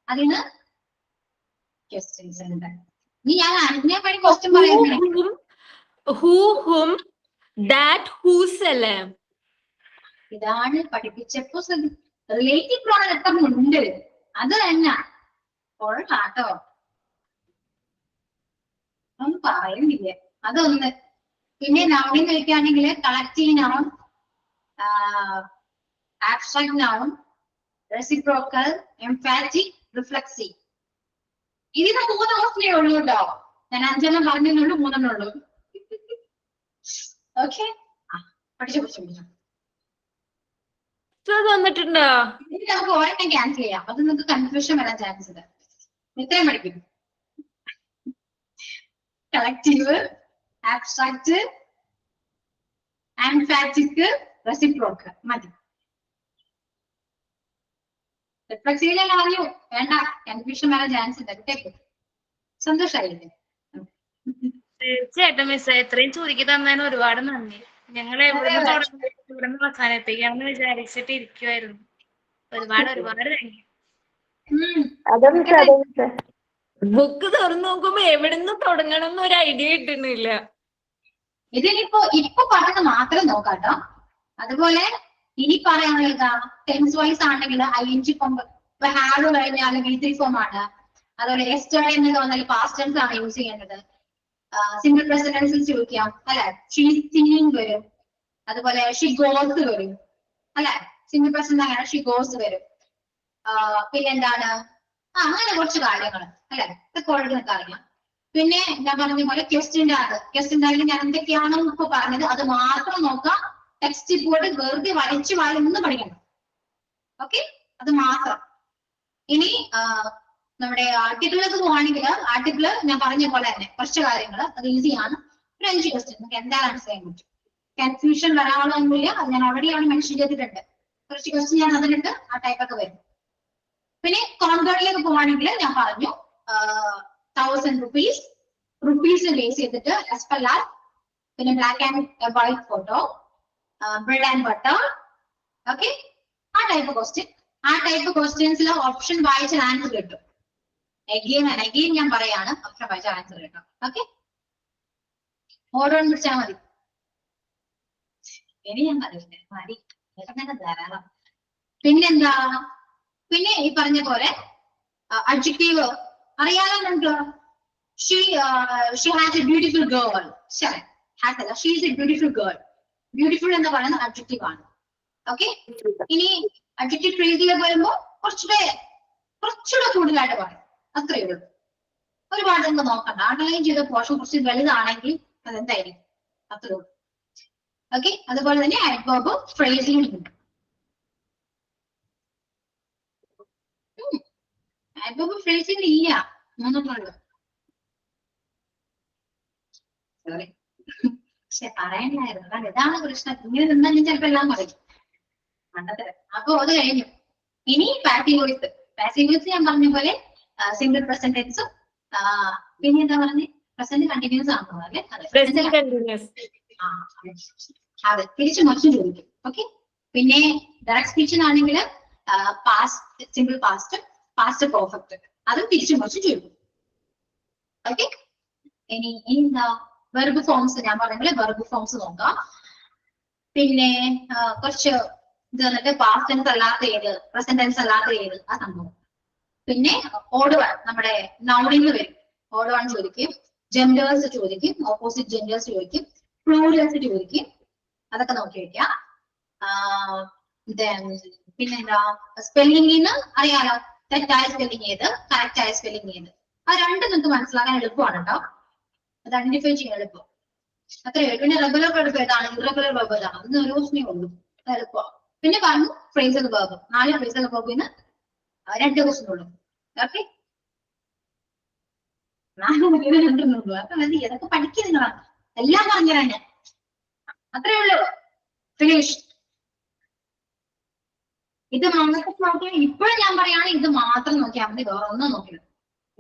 അതിന് ക്വസ്റ്റ്യൻസ് ഉണ്ട്. ഇനി ഞാൻ അതിനെ പറ്റി ക്വസ്റ്റ്യൻ പറയുന്നത് who, whom, that, whose അല്ലേ? ഇതാണ് പഠിപ്പിച്ചപ്പോ റിലേറ്റീവ് പ്രോണൗൺ എത്ര ഉണ്ട് അത് തന്നെ കൊള്ളാട്ടോ. ഒന്നും പറയുന്നില്ല. അതൊന്ന്. പിന്നെ നൗണിൽ നോക്കുകയാണെങ്കിൽ collective noun, abstract noun, reciprocal, emphatic, reflexive. ഇതിന് 3 ഓപ്ഷനേ ഉള്ളൂ കേട്ടോ. ഞാൻ 5 എണ്ണം പറഞ്ഞുള്ളൂ, 3 എണ്ണം ഉള്ളൂ. ഓക്കെ, പഠിച്ചു. തന്നിട്ടുണ്ടോ? ഇനി നമുക്ക് ഒരെണ്ണം ക്യാൻസൽ ചെയ്യാം. അത് നിങ്ങൾക്ക് കൺഫ്യൂഷൻ വരാൻ ചാൻസ് ഉണ്ട്. ഇത്രയും പഠിക്കും. കളക്റ്റീവ്, ആബ്സ്ട്രാക്ട്, എംഫാറ്റിക്, റെസിപ്രോക്കൽ മതി. റിഫ്ലെക്സീവിലെല്ലാം അറിയൂ. വേണ്ട, കൺഫ്യൂഷൻ വരാൻ ചാൻസ് ഉണ്ട്. കിട്ടേക്ക്. സന്തോഷായില്ലേ? തീർച്ചയായിട്ടും മിസ്സേ, ഇത്രയും ചുരുക്കി തന്നതിന് ഒരുപാട് നന്ദി. ഞങ്ങൾ എവിടെ നിന്ന് അവസാനിപ്പിക്കാമെന്ന് വിചാരിച്ചിട്ട് ഇരിക്കുവായിരുന്നു. ഒരുപാട് താങ്ക് യു. അതെ മിസ്സേ. ബുക്ക് തുറന്നു നോക്കുമ്പോ എവിടുന്ന് തുടങ്ങണം എന്നൊരു ഐഡിയ കിട്ടുന്നില്ല. ഇപ്പൊ പറഞ്ഞത് മാത്രം നോക്കാട്ടോ. അതുപോലെ ഇനി പറയാനുള്ള ടെൻസ് വൈസ് ആണെങ്കിൽ ING ഫോം, ഇപ്പൊ ഹാഡ് കഴിഞ്ഞാൽ V3 ഫോം ആണ്. അതുപോലെ യെസ്റ്റർഡേ എന്ന് തോന്നാൽ പാസ്റ്റ് ടെൻസ് ആണ് യൂസ് ചെയ്യേണ്ടത്. സിംഗിൾ പ്രസന്റ് ടെൻസിൽ ചോദിക്കാം അല്ലെ? ഷീ സീയിങ് വരും. അതുപോലെ ഷീ ഗോസ് വരും അല്ലെ? സിംഗിൾ പ്രസന്റ് അങ്ങനെ ഷീ ഗോസ് വരും. പിന്നെന്താണ്, അങ്ങനെ കുറച്ച് കാര്യങ്ങൾ അല്ലെ? ഇതൊക്കെ ഓൾറെഡി നമുക്ക് അറിയാം. പിന്നെ ഞാൻ പറഞ്ഞ പോലെ ക്വസ്റ്റ്യൻ്റെ ഞാൻ എന്തൊക്കെയാണോ ഇപ്പൊ പറഞ്ഞത് അത് മാത്രം നോക്കാം. ടെക്സ്റ്റ് ബോർഡ് വെറുതെ വരച്ചു വായൊന്നും പഠിക്കണം. ഓക്കെ, അത് മാത്രം. ഇനി നമ്മുടെ ആർട്ടിക്കിളിലേക്ക് പോവാണെങ്കിൽ ആർട്ടിക്കിള് ഞാൻ പറഞ്ഞ പോലെ തന്നെ കുറച്ച് കാര്യങ്ങൾ അത് ഈസിയാണ്. ഒരു 5 ക്വസ്റ്റ്യൻ നമുക്ക് എന്തായാലും ആൻസർ ചെയ്യാൻ പറ്റും. കൺഫ്യൂഷൻ വരാനൊന്നുമില്ല. അത് ഞാൻ ഓൾറെഡി അവിടെ മെൻഷൻ ചെയ്തിട്ടുണ്ട്. കുറച്ച് ക്വസ്റ്റ്യൻ ഞാൻ അതിലുണ്ട്, ആ ടൈപ്പ് ഒക്കെ വരും. പിന്നെ കോൺവേർട്ടിലേക്ക് പോവാണെങ്കിൽ ഞാൻ പറഞ്ഞു 1000 rupees ബേസ് ചെയ്തിട്ട് SPLR, പിന്നെ black and white photo, bread and butter. Okay, ആ ടൈപ്പ് ക്വസ്റ്റ്യൻ. ആ ടൈപ്പ് ക്വസ്റ്റ്യൻസിൽ ഓപ്ഷൻ വായിച്ച ആൻസർ കിട്ടും. അഗെയിൻ ഞാൻ പറയാണ്, ഓപ്ഷൻ വായിച്ച ആൻസർ കിട്ടും. ഓക്കെ, ഓരോന്ന് പിടിച്ചാൽ മതി. ഇനി ഞാൻ പറയില്ലേ മതി, ധാരാളം. പിന്നെന്താ, പിന്നെ ഈ പറഞ്ഞ പോലെ അഡ്ജക്റ്റീവ് അറിയാലോ നിങ്ങൾക്ക്. She has a beautiful girl. She is a beautiful girl. Beautiful എന്ന് പറയുന്നത് അഡ്ജക്റ്റീവ് ആണ്. ഓക്കെ, ഇനി അഡ്ജക്റ്റീവ് ഫ്രേസിലേക്ക് വരുമ്പോൾ കുറച്ചുകൂടെ കൂടുതലായിട്ട് പറയും. അത്രയേ ഉള്ളൂ. ഒരുപാട് നമുക്ക് നോക്കണ്ട. അണ്ടർലൈൻ ചെയ്ത പോർഷൻ കുറച്ച് വലുതാണെങ്കിൽ അതെന്തായിരിക്കും, അത്രയേ ഉള്ളൂ. ഓക്കെ, അതുപോലെ തന്നെ ആഡ്വർബ് ഫ്രേസിംഗ് ഉണ്ട്. ആഡ്വർബ് ഫ്രേസിംഗ് ഇല്ല, മൂന്നെണ്ണുള്ളൂ. സോറി, പക്ഷെ പറയണ്ടായിരുന്നു. കാരണം ഇതാണ് പ്രശ്നം. ഇങ്ങനെ നിന്നാൽ ഞാൻ ചിലപ്പോ എല്ലാം പറയും. മണ്ടത്തരം. അപ്പൊ അത് കഴിഞ്ഞു. ഇനി പാസീവ് വോയിസ്. പാസീവ് വോയിസ് ഞാൻ പറഞ്ഞ പോലെ സിംഗിൾ പ്രസന്റ് ടെൻസും പിന്നെ എന്താ പറഞ്ഞ പ്രസന്റ് കണ്ടിന്യൂസ് ആണെന്ന് അല്ലേ? അതെ, തിരിച്ചു മറിച്ചും ചോദിക്കും. ഓക്കെ, പിന്നെ ഡയറക്ട് സ്പീച്ചിനാണെങ്കിൽ past single past, past perfect, അതും തിരിച്ചു മറിച്ചും ചോദിക്കും. ഓക്കെ, ഇനി എന്താ വെർബ് ഫോംസ്. ഞാൻ പറഞ്ഞ പോലെ വെർബ് ഫോംസ് നോക്കാം. പിന്നെ കുറച്ച് ഇത് വന്നിട്ട് പാസ്റ്റ് ടെൻസ് അല്ലാത്ത ഏത്, പ്രസന്റ് ടെൻസ് അല്ലാത്ത ഏത്, ആ സംഭവം. പിന്നെ ഓഡ് വൺ നമ്മുടെ നൗണിൽ വരും. ഓഡ് വൺ ചോദിക്കും, ജെൻഡേഴ്സ് ചോദിക്കും, ഓപ്പോസിറ്റ് ജെൻഡേഴ്സ് ചോദിക്കും, പ്ലൂറൽസ് ചോദിക്കും. അതൊക്കെ നോക്കി വെക്കാം. പിന്നെന്താ സ്പെല്ലിംഗിന്ന് അറിയാലോ, തെറ്റായ സ്പെല്ലിംഗ് ഏത്, കറക്റ്റ് ആയ സ്പെല്ലിംഗ് ഏത്. ആ രണ്ടും നിങ്ങൾക്ക് മനസ്സിലാക്കാൻ എളുപ്പമാണ് കേട്ടോ. അത് ഐഡന്റിഫൈ ചെയ്യാൻ എളുപ്പം. അത്രയേ. പിന്നെ റെഗുലർ വെർബ് ഏതാണ്, ഇറഗുലർ വെർബ് ഏതാണ്, അതൊന്നും ഒരു ദിവസമേ ഉള്ളൂ. അത് എളുപ്പമാണ്. പിന്നെ പറഞ്ഞു ഫ്രേസൽ വെർബ്. 4 ഫ്രേസൽ വെർബിന് 2 ദിവസം ഉള്ളൂ. ഓക്കെ, 4 മുതൽ 2 ഉള്ളൂ. അപ്പൊ മതി, അതൊക്കെ പഠിക്കുക നിങ്ങളാണ്. എല്ലാം പറഞ്ഞുതരാൻ ഞാൻ. അത്രേ ഉള്ളൂ. ഫിനിഷ്. ഇത് മാത്രം നോക്കിയാൽ, ഇപ്പോഴും ഞാൻ പറയാണ്, ഇത് മാത്രം നോക്കിയാൽ മതി. വേറെ ഒന്നും നോക്കരുത്,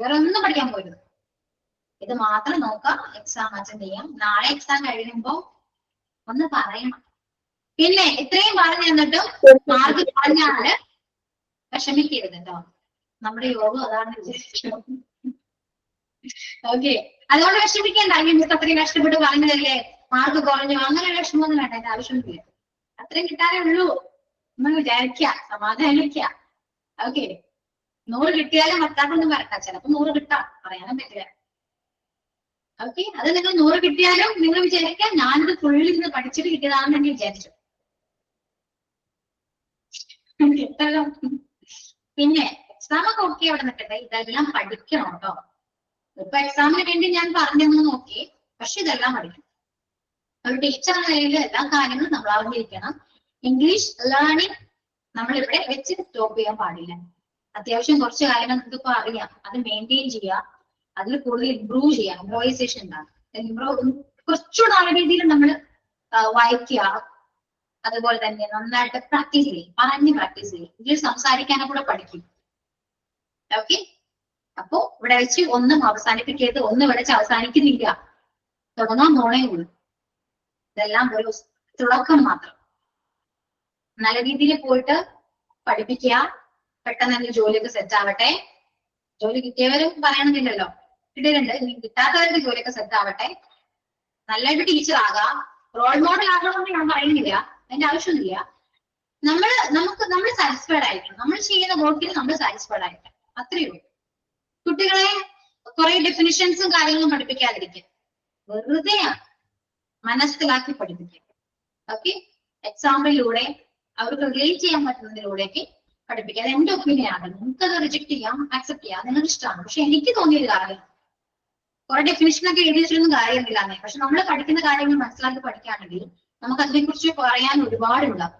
വേറെ ഒന്നും പഠിക്കാൻ പോരുത്. ഇത് മാത്രം നോക്കാം. എക്സാം അറ്റൻഡ് ചെയ്യാം. നാളെ എക്സാം കഴിയുമ്പോ ഒന്ന് പറയണം. പിന്നെ ഇത്രയും പറഞ്ഞു തന്നിട്ടും മാർക്ക് പറഞ്ഞാല് വിഷമിക്കരുത് കേട്ടോ. നമ്മുടെ യോഗം അതാണ് വിചാരിച്ചത്. ഓക്കെ, അതുകൊണ്ട് വിഷമിക്കണ്ട. മിസ് അത്രയും കഷ്ടപ്പെട്ട് പറഞ്ഞതല്ലേ, മാർക്ക് കുറഞ്ഞു, അങ്ങനെ വിഷമമൊന്നും വേണ്ട. അതിന്റെ ആവശ്യമൊന്നുമില്ല. അത്രയും കിട്ടാനേ ഉള്ളൂ എന്ന് വിചാരിക്ക, സമാധാനിക്ക. ഓക്കെ, 100 കിട്ടിയാലും പത്താക്കൊന്നും വരണ്ട. ചിലപ്പോ 100 കിട്ടാം, പറയാനും പറ്റില്ല. ഓക്കെ, അത് നിങ്ങൾ 100 കിട്ടിയാലും നിങ്ങൾ വിചാരിക്കാം ഞാനിത് ഫുള്ളിൽ നിന്ന് പഠിച്ചിട്ട് കിട്ടിയതാണെന്ന് തന്നെ വിചാരിച്ചു. പിന്നെ എക്സാം ഒക്കെ ഓക്കെ അവിടെ നിൽക്കട്ടെ, ഇതെല്ലാം പഠിക്കണം കേട്ടോ. ഇപ്പൊ എക്സാമിന് വേണ്ടി ഞാൻ പറഞ്ഞൊന്ന് നോക്കി, പക്ഷെ ഇതെല്ലാം പഠിക്കണം. ഒരു ടീച്ചർ എന്ന നിലയിൽ എല്ലാ കാര്യങ്ങളും നമ്മൾ അറിഞ്ഞിരിക്കണം. ഇംഗ്ലീഷ് ലേണിംഗ് നമ്മളിവിടെ വെച്ച് സ്റ്റോപ്പ് ചെയ്യാൻ പാടില്ല. അത്യാവശ്യം കുറച്ച് കാര്യങ്ങൾ നിങ്ങൾക്ക് ഇപ്പൊ അറിയാം, അത് മെയിൻറ്റെയിൻ ചെയ്യുക. അതിൽ കൂടുതൽ ഇംപ്രൂവ് ചെയ്യാം. ഇംപ്രൂവൈസേഷൻ ഉണ്ടാകും. കുറച്ചുകൂടെ നല്ല രീതിയിൽ നമ്മൾ വായിക്കുക. അതുപോലെ തന്നെ നന്നായിട്ട് പ്രാക്ടീസ് ചെയ്യും, പറഞ്ഞ് പ്രാക്ടീസ് ചെയ്യും. ഇംഗ്ലീഷ് സംസാരിക്കാനും കൂടെ പഠിക്കും. ഓക്കെ, അപ്പോ ഇവിടെ വെച്ച് ഒന്നും അവസാനിപ്പിക്കരുത്. ഒന്നും ഇവിടെ വെച്ച് അവസാനിക്കുന്നില്ല, തുടങ്ങാൻ പോണേ ഉള്ളൂ. ഇതെല്ലാം ഒരു തുടക്കം മാത്രം. നല്ല രീതിയിൽ പോയിട്ട് പഠിപ്പിക്കുക. പെട്ടെന്ന് തന്നെ ജോലിയൊക്കെ സെറ്റ് ആവട്ടെ. ജോലി കിട്ടിയവരും പറയണമെന്നില്ലല്ലോ, കിട്ടിയിട്ടുണ്ട്. ഇനി കിട്ടാത്തവർക്ക് ജോലിയൊക്കെ സെറ്റ് ആവട്ടെ. നല്ലൊരു ടീച്ചർ ആകാം. റോൾ മോഡൽ ആകണമെന്ന് ഞാൻ പറയുന്നില്ല, അതിന്റെ ആവശ്യമൊന്നുമില്ല. നമ്മൾ സാറ്റിസ്ഫൈഡ് ആയിരിക്കണം. നമ്മൾ ചെയ്യുന്ന വർക്കിൽ നമ്മൾ സാറ്റിസ്ഫൈഡ് ആയിരിക്കണം. അത്രയേ ഉള്ളൂ. കുട്ടികളെ കുറെ ഡെഫിനിഷൻസും കാര്യങ്ങളും പഠിപ്പിക്കാതിരിക്കും. വെറുതെ മനസ്സിലാക്കി പഠിപ്പിക്കുക. ഓക്കെ, എക്സാമ്പിളിലൂടെ അവർക്ക് റിലേറ്റ് ചെയ്യാൻ പറ്റുന്നതിലൂടെയൊക്കെ പഠിപ്പിക്കുക. അത് എന്റെ ഒപ്പീനിയൻ ആണ്. നിങ്ങൾക്കത് റിജക്ട് ചെയ്യാം, ആക്സെപ്റ്റ് ചെയ്യാം, നിങ്ങൾക്ക് ഇഷ്ടമാണ്. പക്ഷെ എനിക്ക് തോന്നിയൊരു കാര്യം, കുറെ ഡെഫിനിഷനൊക്കെ എഴുതി വെച്ചിട്ടൊന്നും കാര്യമില്ലാന്നേ. പക്ഷെ നമ്മൾ പഠിക്കുന്ന കാര്യങ്ങൾ മനസ്സിലാക്കി പഠിക്കുകയാണെങ്കിൽ നമുക്ക് അതിനെക്കുറിച്ച് പറയാൻ ഒരുപാടുണ്ടാവും.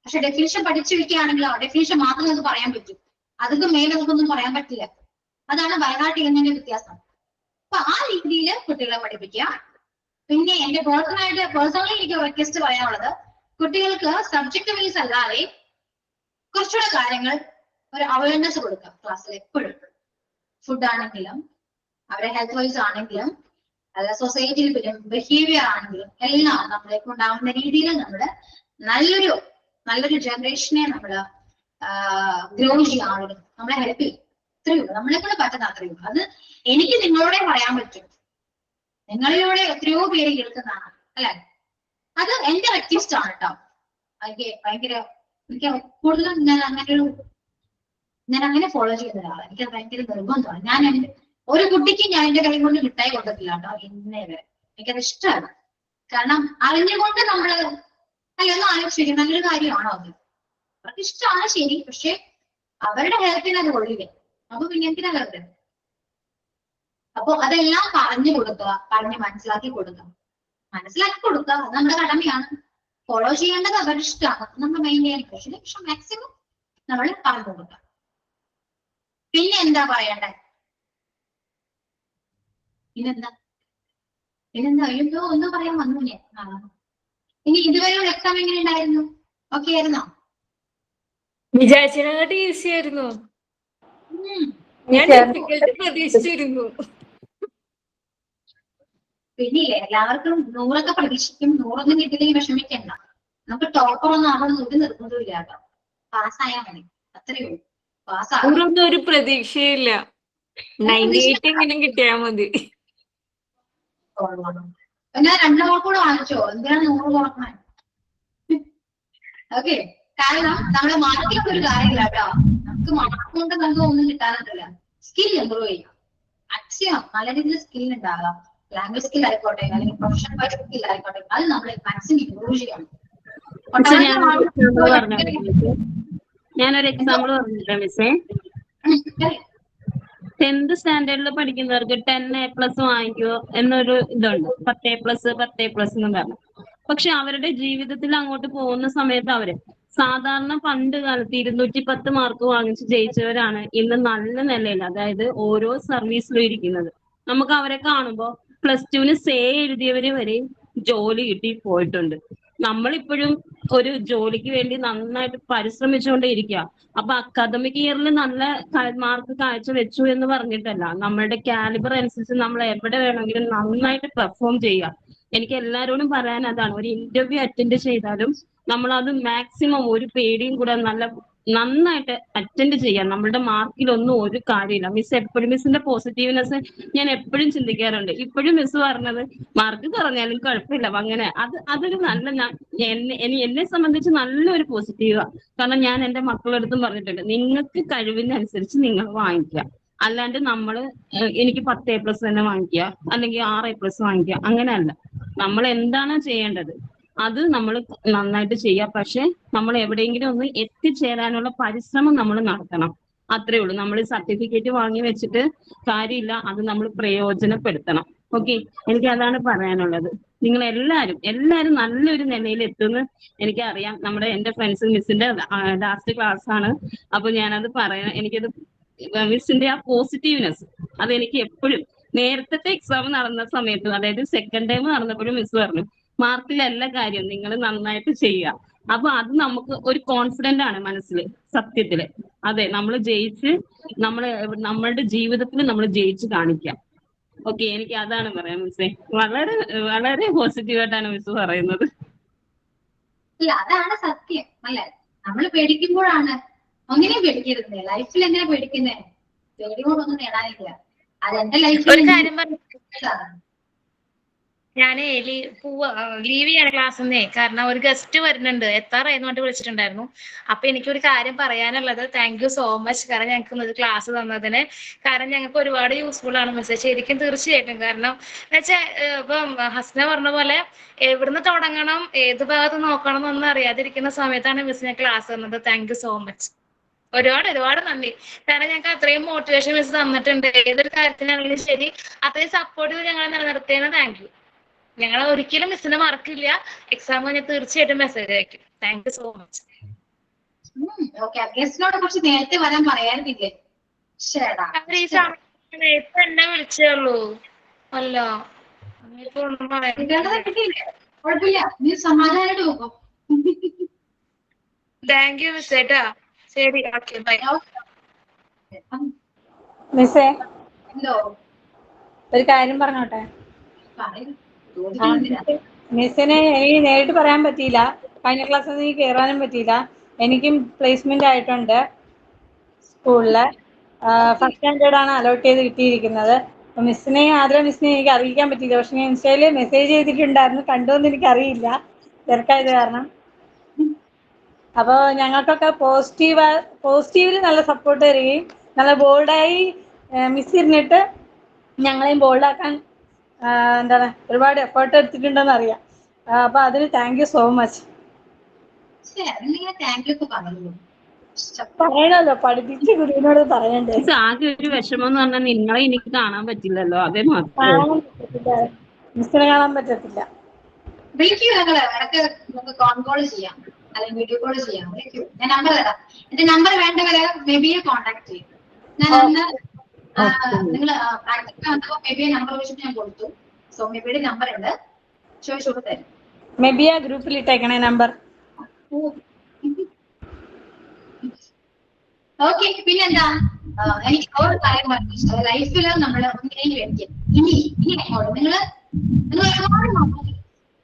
പക്ഷെ ഡെഫിനിഷൻ പഠിച്ചു വെക്കുകയാണെങ്കിൽ ആ ഡെഫിനിഷൻ മാത്രം നമുക്ക് പറയാൻ പറ്റും. അതൊക്കെ മേലെ നമുക്കൊന്നും പറയാൻ പറ്റില്ല. അതാണ് ബൈഹാർട്ട് ചെയ്യുന്നതിന്റെ വ്യത്യാസം. അപ്പൊ ആ രീതിയിൽ കുട്ടികളെ പഠിപ്പിക്കുക. പിന്നെ എന്റെ പേഴ്സണലി എനിക്ക് റിക്വസ്റ്റ് പറയാനുള്ളത്, കുട്ടികൾക്ക് സബ്ജക്ട് വൈസ് അല്ലാതെ കുറച്ചുകൂടെ കാര്യങ്ങൾ ഒരു അവയർനെസ് കൊടുക്കാം ക്ലാസ്സിൽ എപ്പോഴും. ഫുഡ് ആണെങ്കിലും അവരുടെ ഹെൽത്ത് വൈസ് ആണെങ്കിലും അല്ല സൊസൈറ്റിയിൽ ബിഹേവിയർ ആണെങ്കിലും എല്ലാം നമ്മളേക്ക് ഉണ്ടാവുന്ന രീതിയിൽ നമ്മൾ നല്ലൊരു ജനറേഷനെ നമ്മൾ ഗ്രോ ചെയ്യാൻ ആളുകൾ നമ്മളെ ഹെൽപ്പ് ചെയ്യും. ഇത്രയേ ഉള്ളൂ, നമ്മളെ കൊണ്ട് പറ്റുന്ന അത്രയേ ഉള്ളൂ. അത് എനിക്ക് നിങ്ങളോടെ പറയാൻ പറ്റും. നിങ്ങളിലൂടെ എത്രയോ പേര് കേൾക്കുന്നതാണ് അല്ലെ. അത് എന്റെ റിക്വസ്റ്റ് ആണ് കേട്ടോ. എനിക്ക് കൂടുതലും ഞാൻ അങ്ങനെ ഫോളോ ചെയ്യുന്ന ഒരാളാണ്. എനിക്കത് ഭയങ്കര നിർബന്ധമാണ്. ഞാൻ ഒരു കുട്ടിക്ക് ഞാൻ എന്റെ കൈ കൊണ്ട് മിഠായി കൊടുത്തിട്ടില്ല കേട്ടോ ഇന്നേ വരെ. എനിക്കത് ഇഷ്ടമാണ്. കാരണം അറിഞ്ഞുകൊണ്ട് നമ്മൾ അല്ല ഒന്ന് ആലോചിക്കും, നല്ലൊരു കാര്യമാണോ അത്? അവർക്ക് ഇഷ്ടമാണ് ശരി, പക്ഷെ അവരുടെ ഹെൽത്തിന് അത് കൊള്ളില്ല. അപ്പൊ പിന്നെ എന്തിനാ വെറുതെ? അപ്പൊ അതെല്ലാം പറഞ്ഞു കൊടുക്കുക, പറഞ്ഞ് മനസ്സിലാക്കി കൊടുക്കുക. മനസ്സിലാക്കി കൊടുക്കുക, അത് നമ്മുടെ കടമയാണ്. ഫോളോ ചെയ്യേണ്ടത് അവരുടെ ഇഷ്ടമാണ്, നമ്മൾ മെയിൻ ചെയ്യാൻ. പക്ഷെ മാക്സിമം നമ്മൾ പറഞ്ഞു കൊടുക്കുക. പിന്നെ എന്താ പറയണ്ടേ? പിന്നെന്താ അയ്യോ ഒന്നും പറയാൻ വന്നു ഞാൻ. ഇനി ഇതുവരെയുള്ള എക്സാം എങ്ങനെ ഉണ്ടായിരുന്നു? ഓക്കെ ആയിരുന്നോ? വിചാരിച്ചതിനെക്കാട്ടി ഈസി ആയിരുന്നു. ഞാൻ ഡിഫിക്കൽട്ട് പ്രതീക്ഷിച്ചിരുന്നു. പിന്നില്ലേ എല്ലാവർക്കും 100 പ്രതീക്ഷിക്കും. 100 കിട്ടില്ലെങ്കിൽ വിഷമിക്കണ്ട. നമുക്ക് ടോപ്പർ ഒന്നും ആവണമെന്ന് ഒരു നിർബന്ധമില്ല കേട്ടോ. പാസ്സായാൽ മതി, അത്രയേ ഉള്ളൂ. പാസ്സാകും. ഒന്നും ഒരു പ്രതീക്ഷയില്ല. 98 എങ്ങനെ കിട്ടിയാ മതി. ഞാൻ 2 മാർക്ക് കൂടെ വാങ്ങിച്ചോ? എന്തിനാണ് 100 കുറക്കണേ? ഓക്കെ, കാരണം നമ്മുടെ മാർക്കിലൊക്കെ ഒരു കാര്യമില്ല കേട്ടോ. നമുക്ക് മാർക്ക് കൊണ്ട് നമുക്ക് ഒന്നും കിട്ടാനല്ല. സ്കിൽ ഇമ്പ്രൂവ് ചെയ്യാം. മാക്സിമം നല്ല രീതിയിൽ സ്കിൽ ഉണ്ടാകാം. ലാംഗ്വേജ് സ്കിൽ ആയിക്കോട്ടെ, അല്ലെങ്കിൽ പ്രൊഫഷണൽ വൈസ് സ്കിൽ ആയിക്കോട്ടെ, അത് നമ്മൾ മാക്സിമം ഇമ്പ്രൂവ് ചെയ്യണം. ഞാനൊരു എക്സാമ്പിൾ പറഞ്ഞില്ല മിസ്സേ. 10th സ്റ്റാൻഡേർഡിൽ പഠിക്കുന്നവർക്ക് 10A+ വാങ്ങിക്കുമോ എന്നൊരു ഇതുണ്ട്. 10A+ എന്ന് പറഞ്ഞു. പക്ഷെ അവരുടെ ജീവിതത്തിൽ അങ്ങോട്ട് പോകുന്ന സമയത്ത് അവര് സാധാരണ പണ്ട് കാലത്ത് 210 മാർക്ക് വാങ്ങിച്ച് ജയിച്ചവരാണ് ഇന്ന് നല്ല നിലയിൽ, അതായത് ഓരോ സർവീസിലും ഇരിക്കുന്നത്. നമുക്ക് അവരെ കാണുമ്പോൾ +2 സേ എഴുതിയവര് വരെ ജോലി കിട്ടി പോയിട്ടുണ്ട്. നമ്മളിപ്പോഴും ഒരു ജോലിക്ക് വേണ്ടി നന്നായിട്ട് പരിശ്രമിച്ചുകൊണ്ടേ ഇരിക്കുക. അപ്പൊ അക്കാദമിക് ഇയറിൽ നല്ല മാർക്ക് കാഴ്ച വെച്ചു എന്ന് പറഞ്ഞിട്ടല്ല, നമ്മളുടെ കാലിബർ അനുസരിച്ച് നമ്മൾ എവിടെ വേണമെങ്കിലും നന്നായിട്ട് പെർഫോം ചെയ്യുക. എനിക്ക് എല്ലാവരോടും പറയാൻ അതാണ്, ഒരു ഇന്റർവ്യൂ അറ്റൻഡ് ചെയ്താലും നമ്മൾ അത് മാക്സിമം ഒരു പേടിയും കൂടെ നന്നായിട്ട് അറ്റൻഡ് ചെയ്യാം. നമ്മളുടെ മാർക്കിലൊന്നും ഒരു കാര്യമില്ല. മിസ് എപ്പോഴും മിസ്സിന്റെ പോസിറ്റീവ്നെസ് ഞാൻ എപ്പോഴും ചിന്തിക്കാറുണ്ട്. ഇപ്പോഴും മിസ് പറഞ്ഞത് മാർക്ക് കുറഞ്ഞാലും കുഴപ്പമില്ല, അങ്ങനെ അതൊരു നല്ല എന്നെ സംബന്ധിച്ച് നല്ലൊരു പോസിറ്റീവാണ്. കാരണം ഞാൻ എന്റെ മക്കളടുത്തും പറഞ്ഞിട്ടുണ്ട്, നിങ്ങൾക്ക് കഴിവിനനുസരിച്ച് നിങ്ങൾ വാങ്ങിക്കുക. അല്ലാണ്ട് എനിക്ക് 10A+ തന്നെ വാങ്ങിക്കുക, അല്ലെങ്കിൽ 6A+ വാങ്ങിക്കുക, അങ്ങനെയല്ല. നമ്മൾ എന്താണ് ചെയ്യേണ്ടത് അത് നമ്മൾ നന്നായിട്ട് ചെയ്യുക. പക്ഷെ നമ്മൾ എവിടെയെങ്കിലും ഒന്ന് എത്തിച്ചേരാനുള്ള പരിശ്രമം നമ്മൾ നടത്തണം. അത്രേ ഉള്ളൂ. നമ്മൾ സർട്ടിഫിക്കറ്റ് വാങ്ങി വെച്ചിട്ട് കാര്യമില്ല, അത് നമ്മൾ പ്രയോജനപ്പെടുത്തണം. ഓക്കെ, എനിക്ക് അതാണ് പറയാനുള്ളത്. നിങ്ങൾ എല്ലാവരും നല്ലൊരു നിലയിൽ എത്തുമെന്ന് എനിക്കറിയാം. എന്റെ ഫ്രണ്ട്സ് മിസ്സിന്റെ ലാസ്റ്റ് ക്ലാസ് ആണ്, അപ്പൊ ഞാനത് പറയാം. എനിക്കത് മിസ്സിന്റെ ആ പോസിറ്റീവ്നെസ് അതെനിക്ക് എപ്പോഴും, നേരത്തെ എക്സാം നടന്ന സമയത്ത്, അതായത് സെക്കൻഡ് ടൈം നടന്നപ്പോഴും മിസ് പറഞ്ഞു മാർക്കിലല്ല കാര്യം, നിങ്ങൾ നന്നായിട്ട് ചെയ്യുക. അപ്പൊ അത് നമുക്ക് ഒരു കോൺഫിഡന്റ് ആണ് മനസ്സിൽ. സത്യത്തില് അതെ, നമ്മൾ ജയിച്ച് നമ്മളുടെ ജീവിതത്തിൽ നമ്മൾ ജയിച്ച് കാണിക്കാം. ഓക്കെ, എനിക്ക് അതാണ് പറയാം മിസ്സേ. വളരെ വളരെ പോസിറ്റീവായിട്ടാണ് മിസ് പറയുന്നത്. ഇല്ല, അതാണ് സത്യം അല്ലെ? നമ്മൾ പേടിക്കുമ്പോഴാണ്. ഒന്നിനെയും പേടിക്കരുത്. ലൈഫിൽ എങ്ങനെ പേടിക്കുന്നേ? പേടി കൊണ്ടൊന്നും നേടാനില്ല. അതെന്റെ ലൈഫിൽ ഒരു കാര്യം പറഞ്ഞു, ഞാനേ ലീവ് ചെയ്യാൻ ക്ലാസ്സിന്നേ, കാരണം ഒരു ഗസ്റ്റ് വരുന്നുണ്ട്, എത്താറായിരുന്നു പറഞ്ഞിട്ട് വിളിച്ചിട്ടുണ്ടായിരുന്നു. അപ്പൊ എനിക്കൊരു കാര്യം പറയാനുള്ളത്, താങ്ക് യു സോ മച്ച്. കാരണം ഞങ്ങൾക്ക് ഇന്നൊരു ക്ലാസ് തന്നതിന്. കാരണം ഞങ്ങൾക്ക് ഒരുപാട് യൂസ്ഫുൾ ആണ് മെസ്സേജ്, ശരിക്കും തീർച്ചയായിട്ടും. കാരണം എന്നുവെച്ചാൽ ഇപ്പം ഹസ്ന പറഞ്ഞ പോലെ എവിടുന്ന് തുടങ്ങണം, ഏത് ഭാഗത്ത് നോക്കണം എന്നൊന്നും അറിയാതിരിക്കുന്ന സമയത്താണ് മിസ് ഞാൻ ക്ലാസ് തന്നത്. Thank you so much. ഒരുപാട് നന്ദി. കാരണം ഞങ്ങൾക്ക് അത്രയും മോട്ടിവേഷൻ മിസ് തന്നിട്ടുണ്ട്. ഏതൊരു കാര്യത്തിനാണെങ്കിലും ശരി, അത്രയും സപ്പോർട്ട് ചെയ്ത് ഞങ്ങളെ നിലനിർത്തിയതിന് താങ്ക് യു. ഞങ്ങൾ ഒരിക്കലും മിസ്സിനെ മറക്കില്ല. എക്സാം കഴിഞ്ഞാൽ തീർച്ചയായിട്ടും മെസ്സേജ് അയക്കും. Thank you so much. Okay, ഗസ്റ്റിനോട് കുറച്ച് നേരത്തെ വരാൻ പറയാനില്ലേ? ഈ സമയത്ത് ഇപ്പൊ എന്നെ വിളിച്ചേയുള്ളൂ. അല്ല ഇപ്പൊ ഒന്നും കുഴപ്പമില്ല, നീ സമാധാനമായിട്ട് പോകും. താങ്ക് യു മിസ് ഏട്ടാ. ശരി, ഓക്കെ, ബൈ. മിസ്സേ, എന്തോ ഒരു കാര്യം പറഞ്ഞോട്ടെ? പറയൂ. മിസ്സിനെ എനിക്ക് നേരിട്ട് പറയാൻ പറ്റിയില്ല. കഴിഞ്ഞ ക്ലാസ്സിൽ നിന്ന് കയറാനും പറ്റിയില്ല. എനിക്കും പ്ലേസ്മെന്റ് ആയിട്ടുണ്ട് സ്കൂളില്. ഫസ്റ്റ് സ്റ്റാൻഡേർഡാണ് അലോട്ട് ചെയ്ത് കിട്ടിയിരിക്കുന്നത്. മിസ്സിനെ എനിക്ക് അറിയിക്കാൻ പറ്റിയില്ല. പക്ഷെ ഞാൻ ഇൻസ്റ്റയിൽ മെസ്സേജ് ചെയ്തിട്ടുണ്ടായിരുന്നു, കണ്ടുവെന്ന് എനിക്കറിയില്ല, തിരക്കായത് കാരണം. അപ്പോൾ ഞങ്ങൾക്കൊക്കെ പോസിറ്റീവിൽ നല്ല സപ്പോർട്ട് തരികയും നല്ല ബോൾഡായി മിസ് ഇരുന്നിട്ട് ഞങ്ങളെയും ബോൾഡാക്കാൻ ഒരുപാട് എഫേർട്ട് എടുത്തിട്ടുണ്ടെന്ന് അറിയാം. അപ്പോൾ അതിന് താങ്ക് യു സോ മച്ച്. അതിങ്ങനെ താങ്ക് യു ഒക്കെ പറഞ്ഞു. പറയണല്ലോ, പഠിപ്പിച്ച ഗുരുവിനോട് പറയണ്ടേ. മിസ് ആകെ ഒരു വിഷമം എന്ന് പറഞ്ഞാൽ നിങ്ങളെ എനിക്ക് കാണാൻ പറ്റില്ലല്ലോ, അതേ മാത്രമേ കാണാൻ പറ്റത്തില്ല, മിസ്സിനെ കാണാൻ പറ്റത്തില്ല. വിളിക്കൂ ഞങ്ങള് ഇടയ്ക്ക് നമുക്ക് കോൺ കോൾ ചെയ്യാം അല്ലെങ്കിൽ വീഡിയോ കോൾ ചെയ്യാം. വിളിക്കൂ, ഞാൻ നമ്പർ തരാം. എന്റെ നമ്പർ വേണ്ടവരെ മെബിയെ കോൺടാക്ട് ചെയ്യും. ഞാൻ അന്ന് നിങ്ങൾ പ്രാക്ടിക്കൽ വന്നപ്പോ മെബിയെ നമ്പർ വെച്ചിട്ട് ഞാൻ കൊടുത്തു. സോ മെബിയുടെ നമ്പർ ഉണ്ട്, ചോദിച്ചോട് തരും. മെബിയ ഗ്രൂപ്പിൽ ഇട്ടേക്കണേ നമ്പർ. ഓക്കെ, പിന്നെന്താ, എനിക്ക് ഒരു കാര്യം പറഞ്ഞു, ലൈഫില് നമ്മള് ഒന്നിനേക്ക് വേണ്ടിക്കും ഇനി അങ്ങോട്ട് നിങ്ങൾ ഒരുപാട് മാറ്റി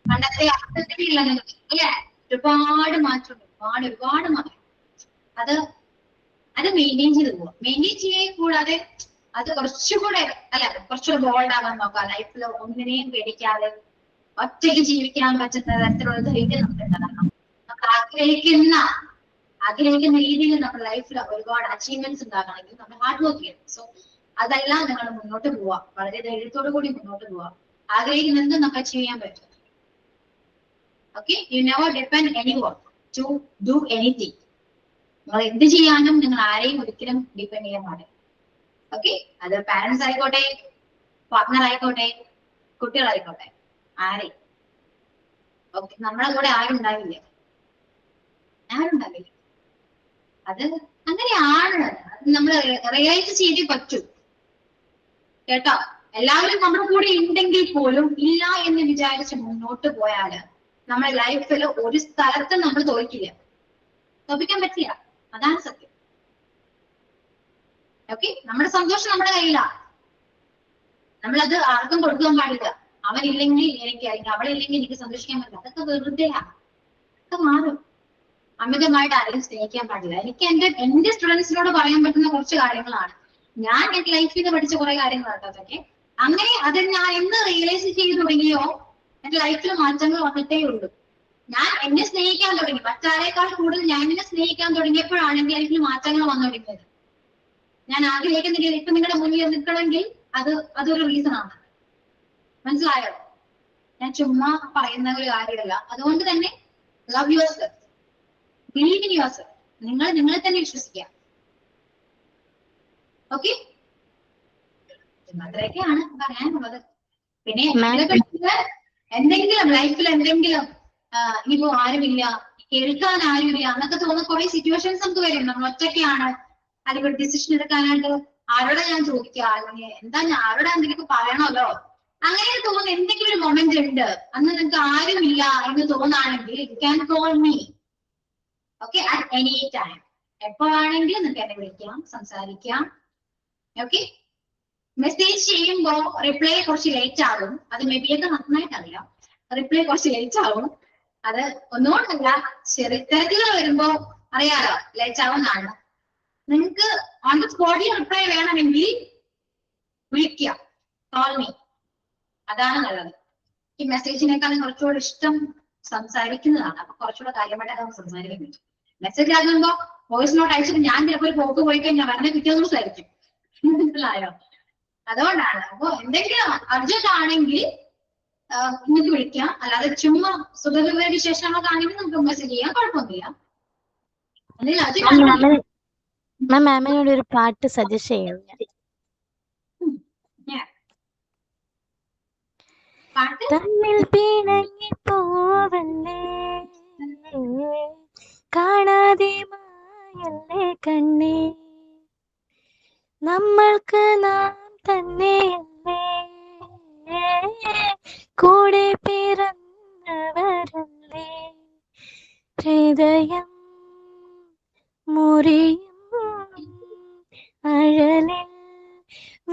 പണ്ടത്തെ അർത്ഥത്തിലുള്ള അല്ലെ, ഒരുപാട് മാറ്റം, ഒരുപാട് മാറ്റം. അത് മെയിൻറ്റെയിൻ ചെയ്ത് പോവാ. മെയിൻറ്റെയിൻ ചെയ്യേ കൂടാതെ അത് കുറച്ചുകൂടെ കുറച്ചുകൂടെ ബോൾഡ് ആവാൻ നോക്കാം. ലൈഫിൽ ഒന്നിനെയും പേടിക്കാതെ ഒറ്റയ്ക്ക് ജീവിക്കാൻ പറ്റുന്ന തരത്തിലുള്ള ധൈര്യം നമുക്ക് ഉണ്ടാകണം. നമുക്ക് ആഗ്രഹിക്കുന്ന രീതിയിൽ നമ്മുടെ ലൈഫിൽ ഒരുപാട് അച്ചീവ്മെന്റ്സ് ഉണ്ടാകണമെങ്കിൽ നമ്മൾ ഹാർഡ് വർക്ക് ചെയ്യണം. സോ അതെല്ലാം നിങ്ങൾ മുന്നോട്ട് പോവാ, വളരെ ധൈര്യത്തോടു കൂടി മുന്നോട്ട് പോവാ. ആഗ്രഹിക്കുന്ന എന്തും നമുക്ക് അച്ചീവ് ചെയ്യാൻ പറ്റും. Okay, you never depend anyone to do anything. നിങ്ങൾ എന്ത് ചെയ്യാനും നിങ്ങൾ ആരെയും ഒരിക്കലും ഡിപ്പെൻഡ് ചെയ്യാൻ പാടില്ല. ഓക്കെ, അത് പാരന്റ്സ് ആയിക്കോട്ടെ, പാർട്ട്ണർ ആയിക്കോട്ടെ, കുട്ടികളായിക്കോട്ടെ, ആരെയും. ഓക്കെ, നമ്മളെ കൂടെ ആരും ഉണ്ടാവില്ല. അത് അങ്ങനെയാണ്, നമ്മൾ റിയലൈസ് ചെയ്തേ പറ്റൂ കേട്ടോ. എല്ലാവരും നമ്മുടെ കൂടെ ഉണ്ടെങ്കിൽ പോലും ഇല്ല എന്ന് വിചാരിച്ച് മുന്നോട്ട് പോയാല് നമ്മുടെ ലൈഫിൽ ഒരു സ്ഥലത്തും നമ്മൾ തോൽപ്പിക്കാൻ പറ്റില്ല. അതാണ് സത്യം. ഓക്കെ, നമ്മുടെ സന്തോഷം നമ്മുടെ കയ്യിലാണ്. നമ്മളത് ആർക്കും കൊടുക്കാൻ പാടില്ല. അവനില്ലെങ്കിൽ എനിക്ക്, അല്ലെങ്കിൽ അവളില്ലെങ്കിൽ എനിക്ക് സന്തോഷിക്കാൻ പറ്റില്ല. അതൊക്കെ വെറുതെയാണ്, അതൊക്കെ മാറും. അമിതമായിട്ട് ആരെയും സ്നേഹിക്കാൻ പാടില്ല. എനിക്ക് എന്റെ സ്റ്റുഡൻസിനോട് പറയാൻ പറ്റുന്ന കുറച്ച് കാര്യങ്ങളാണ്. ഞാൻ എന്റെ ലൈഫിൽ നിന്ന് പഠിച്ച കുറെ കാര്യങ്ങളാണ് അതൊക്കെ. അങ്ങനെ അത് ഞാൻ എന്ന് റിയലൈസ് ചെയ്ത് തുടങ്ങിയോ എന്റെ ലൈഫിൽ മാറ്റങ്ങൾ വന്നിട്ടേ ഉള്ളൂ. ഞാൻ എന്നെ സ്നേഹിക്കാൻ തുടങ്ങി, മറ്റാരേക്കാൾ കൂടുതൽ ഞാൻ എന്നെ സ്നേഹിക്കാൻ തുടങ്ങിയപ്പോഴാണ് എന്റെ ലൈഫിൽ മാറ്റങ്ങൾ വന്നു തുടങ്ങിയത്. ഞാൻ ആഗ്രഹിക്കുന്നെങ്കിൽ ഇപ്പൊ നിങ്ങളുടെ മുന്നിൽ നിൽക്കണമെങ്കിൽ അതൊരു റീസൺ ആണ്. മനസ്സിലായോ? ഞാൻ ചുമ്മാ പറയുന്ന ഒരു കാര്യമല്ല. അതുകൊണ്ട് തന്നെ love your self, believe in your self. നിങ്ങളെ തന്നെ വിശ്വസിക്കുക. ഓക്കെ, അത്രയൊക്കെയാണ് പറയാനുള്ളത്. പിന്നെ എന്തെങ്കിലും ലൈഫിൽ എന്തെങ്കിലും ഇനിയിപ്പോ ആരുമില്ല, കേൾക്കാൻ ആരുമില്ല എന്നൊക്കെ തോന്നുന്ന കുറെ സിറ്റുവേഷൻസ് നമുക്ക് വരും. നമ്മൾ ഒറ്റയ്ക്കാണ്, അല്ലെങ്കിൽ ഒരു ഡിസിഷൻ എടുക്കാനായിട്ട് ആരോടെ ഞാൻ ചോദിക്കുക, അല്ലെങ്കിൽ എന്താ ഞാൻ ആരോടെ എന്തെങ്കിലും പറയണമല്ലോ, അങ്ങനെ തോന്നുന്ന എന്തെങ്കിലും ഒരു മൊമെന്റ് ഉണ്ട്, അന്ന് നിങ്ങൾക്ക് ആരുമില്ല എന്ന് തോന്നുകയാണെങ്കിൽ you can call me. Okay, at any time, എപ്പോഴാണെങ്കിലും നിങ്ങൾക്ക് എന്നെ വിളിക്കാം, സംസാരിക്കാം. ഓക്കെ, മെസ്സേജ് ചെയ്യുമ്പോ റിപ്ലൈ കുറച്ച് ലേറ്റ് ആകും. അത് മെബിയൊക്കെ നന്നായിട്ടറിയാം. റിപ്ലൈ കുറച്ച് ലേറ്റ് ആകും. അത് ഒന്നുകൊണ്ടല്ല, ചെറിയ തിരക്കുകൾ വരുമ്പോ അറിയാലോ ലേറ്റ് ആവുന്നതാണ്. നിങ്ങൾക്ക് ഓൺ ദ സ്പോട്ടിൽ റിപ്ലൈ വേണമെങ്കിൽ വിളിക്കുക, കോൾ മീ. അതാണ് നല്ലത്. ഈ മെസ്സേജിനേക്കാളും കുറച്ചുകൂടെ ഇഷ്ടം സംസാരിക്കുന്നതാണ്. അപ്പൊ കുറച്ചുകൂടെ കാര്യമായിട്ട് നമുക്ക് സംസാരിക്കാൻ പറ്റും. മെസ്സേജ് ആകുമ്പോ വോയിസ് നോട്ട് അയച്ചിട്ട് ഞാൻ ചിലപ്പോൾ ഒരു പോക്ക് പോയി കഴിഞ്ഞാൽ വരുന്ന പിറ്റേ ദിവസമായിരിക്കും. മനസ്സിലായോ? അതുകൊണ്ടാണ്. അപ്പൊ എന്തെങ്കിലും അർജന്റ് ആണെങ്കിൽ നിങ്ങൾക്ക് വിളിക്കാം. അല്ലാതെ ചുമ്മാ സുഖവിവര വിശേഷങ്ങളൊക്കെ ആണെങ്കിൽ നമുക്ക് മെസ്സേജ് ചെയ്യാം, കുഴപ്പമൊന്നുമില്ല. മാമിനോട് ഒരു പാട്ട് സജസ്റ്റ് ചെയ്യും. തമ്മിൽ പിണങ്ങി പോവല്ലേ, കാണാതെ മായല്ലേ കണ്ണേ, നമ്മൾക്ക് നാം തന്നെയല്ലേ, കൂടെ പിറന്നവരല്ലേ, ഹൃദയം മുറിയും അഴലിൽ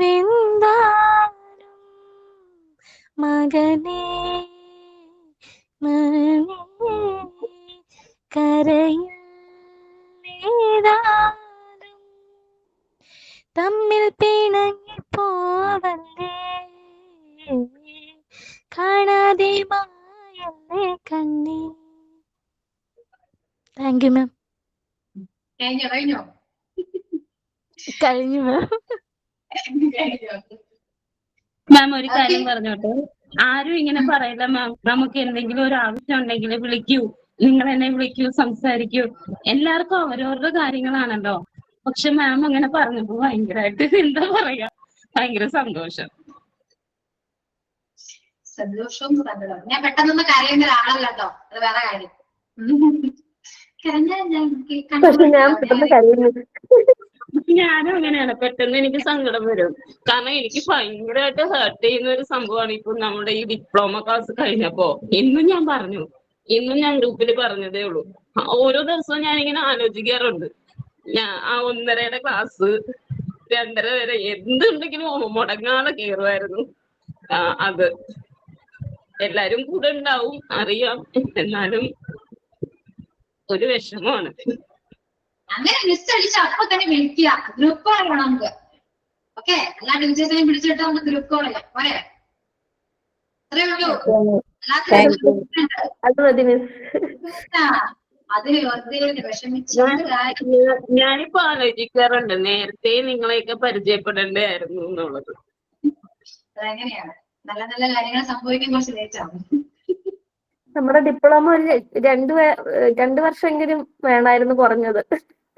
വെന്താലും മകനേ മണി കരയിൽ നീതാലും തമ്മിൽ പിണങ്ങി പോവല്ലേ, കാണാതെ മായല്ലേ കണ്ണേ. താങ്ക് യു മാം. കഴിഞ്ഞു മാം. മാം ഒരു കാര്യം പറഞ്ഞോട്ടെ, ആരും ഇങ്ങനെ പറയില്ല മാം. നമുക്ക് എന്തെങ്കിലും ഒരു ആവശ്യം ഉണ്ടെങ്കിൽ വിളിക്കൂ, നിങ്ങൾ എന്നെ വിളിക്കൂ, സംസാരിക്കൂ. എല്ലാവർക്കും അവരവരുടെ കാര്യങ്ങളാണല്ലോ. പക്ഷെ മാം അങ്ങനെ പറഞ്ഞപ്പോ ഭയങ്കരമായിട്ട് എന്താ പറയാ, ഭയങ്കര സന്തോഷം. സന്തോഷവും സങ്കടവും. ഞാൻ പെട്ടെന്നൊന്ന് കരയുന്ന ഒരാളല്ല കേട്ടോ, അത് വേറെ കാര്യം. കരഞ്ഞാൽ ഞാൻ കേൾക്കാൻ പക്ഷെ ഞാൻ പെട്ടെന്ന് കരയുന്നു. ഞാനും അങ്ങനെയാണ്, പെട്ടെന്ന് എനിക്ക് സങ്കടം വരും. കാരണം എനിക്ക് ഭയങ്കരമായിട്ട് ഹേർട്ട് ചെയ്യുന്ന ഒരു സംഭവമാണ് ഇപ്പൊ നമ്മുടെ ഈ ഡിപ്ലോമ ക്ലാസ് കഴിഞ്ഞപ്പോ. ഇന്നും ഞാൻ പറഞ്ഞു, ഇന്നും ഞാൻ ഗ്രൂപ്പിൽ പറഞ്ഞതേ ഉള്ളൂ. ഓരോ ദിവസവും ഞാനിങ്ങനെ ആലോചിക്കാറുണ്ട്, ഞാൻ ആ 1:30 ക്ലാസ് 2:30 വരെ എന്തുണ്ടെങ്കിലും മുടങ്ങാതെ കയറുമായിരുന്നു. അത് എല്ലാരും കൂടെ ഉണ്ടാവും അറിയാം, എന്നാലും ഒരു വിഷമമാണ്. അങ്ങനെ മിസ് അടിച്ച് അപ്പൊ തന്നെ വിളിക്കുക, ഗ്രൂപ്പ് കോൾ വേണം നമുക്ക്. ഓക്കെ, എല്ലാ ടീച്ചേഴ്സിനെയും പിടിച്ചിട്ട് നമുക്ക് ഗ്രൂപ്പ് കോൾ ചെയ്യാം. പോരെ? അത്രേ ഉള്ളൂ. അത് മതി മിസ്. അതിന് വെറുതെ വിഷമിച്ചു. ഞാനിപ്പോ ആലോചിക്കാറുണ്ട്, നേരത്തെ നിങ്ങളെയൊക്കെ പരിചയപ്പെടേണ്ടതായിരുന്നു എന്നുള്ളത്. അതെങ്ങനെയാണ്, നല്ല നല്ല കാര്യങ്ങൾ സംഭവിക്കാൻ കുറച്ച് ലേറ്റ് ആവും. നമ്മുടെ ഡിപ്ലോമ ഒരു 2 വർഷമെങ്കിലും വേണമായിരുന്നു കുറഞ്ഞത്.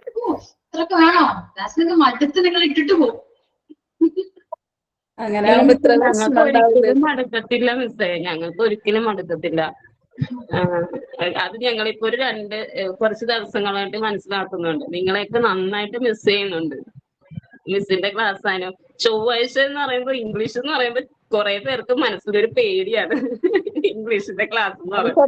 ഇത്രയൊക്കെ വേണോ? ക്ലാസ്സിലൊക്കെ മടുത്ത് നിങ്ങൾ ഇട്ടിട്ട് പോകും. അങ്ങനെ ഞങ്ങൾക്ക് ഒരിക്കലും മടുക്കത്തില്ല മിസ്സേ, ഞങ്ങൾക്ക് ഒരിക്കലും മടുക്കത്തില്ല. അത് ഞങ്ങളിപ്പോ ഒരു കുറച്ച് ദിവസങ്ങളായിട്ട് മനസ്സിലാക്കുന്നുണ്ട്. നിങ്ങളെയൊക്കെ നന്നായിട്ട് മിസ് ചെയ്യുന്നുണ്ട്. മിസ്സിന്റെ ക്ലാസ് ആയാലും ചൊവ്വാഴ്ച എന്ന് പറയുമ്പോൾ ഇംഗ്ലീഷ് എന്ന് പറയുമ്പോൾ കുറെ പേർക്ക് മനസ്സിലൊരു പേടിയാണ്. ഇംഗ്ലീഷിന്റെ ക്ലാസ് എന്ന് പറയുമ്പോൾ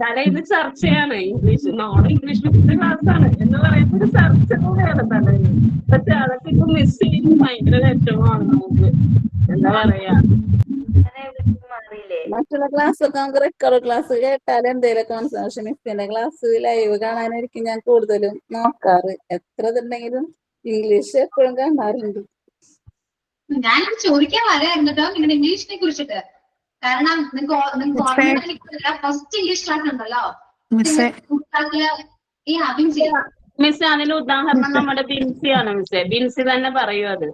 തലേന്ന് ചർച്ചയാണ്. ഇംഗ്ലീഷ് നോൺ ഇംഗ്ലീഷ് മീഡിയത്തിന്റെ ക്ലാസ് ആണ് എന്ന് പറയുമ്പോൾ ഒരു ചർച്ച കൂടെയാണ് തലേന്ന്. പക്ഷെ അതൊക്കെ ഇപ്പൊ മിസ് ചെയ്യുന്നത് ഭയങ്കര വിഷമമാണ് നമുക്ക്. എന്താ പറയാ, മറ്റുള്ള ക്ലാസ് ഒക്കെ നമുക്ക് റെക്കോർഡ് ക്ലാസ് കേട്ടാൽ എന്തേലൊക്കെ മനസ്സിലാവും. പക്ഷെ മിസ്സിന്റെ ക്ലാസ് ലൈവ് കാണാനായിരിക്കും ഞാൻ കൂടുതലും നോക്കാറ്. എത്ര ഇതുണ്ടെങ്കിലും ഇംഗ്ലീഷ് എപ്പോഴും കാണാറുണ്ട്. ഞാനിത് ചോദിക്കാൻ വരായിരുന്നു കേട്ടോ നിങ്ങളുടെ ഇംഗ്ലീഷിനെ കുറിച്ചിട്ട്. കാരണം നിങ്ങൾക്ക് ഫസ്റ്റ് ഇംഗ്ലീഷ് ക്ലാസ് ഉണ്ടല്ലോ. മിസ് അതിന് ഉദാഹരണം നമ്മുടെ ബിൻസിയാണ് മിസ്സേ. ബിൻസി തന്നെ പറയൂ അത്.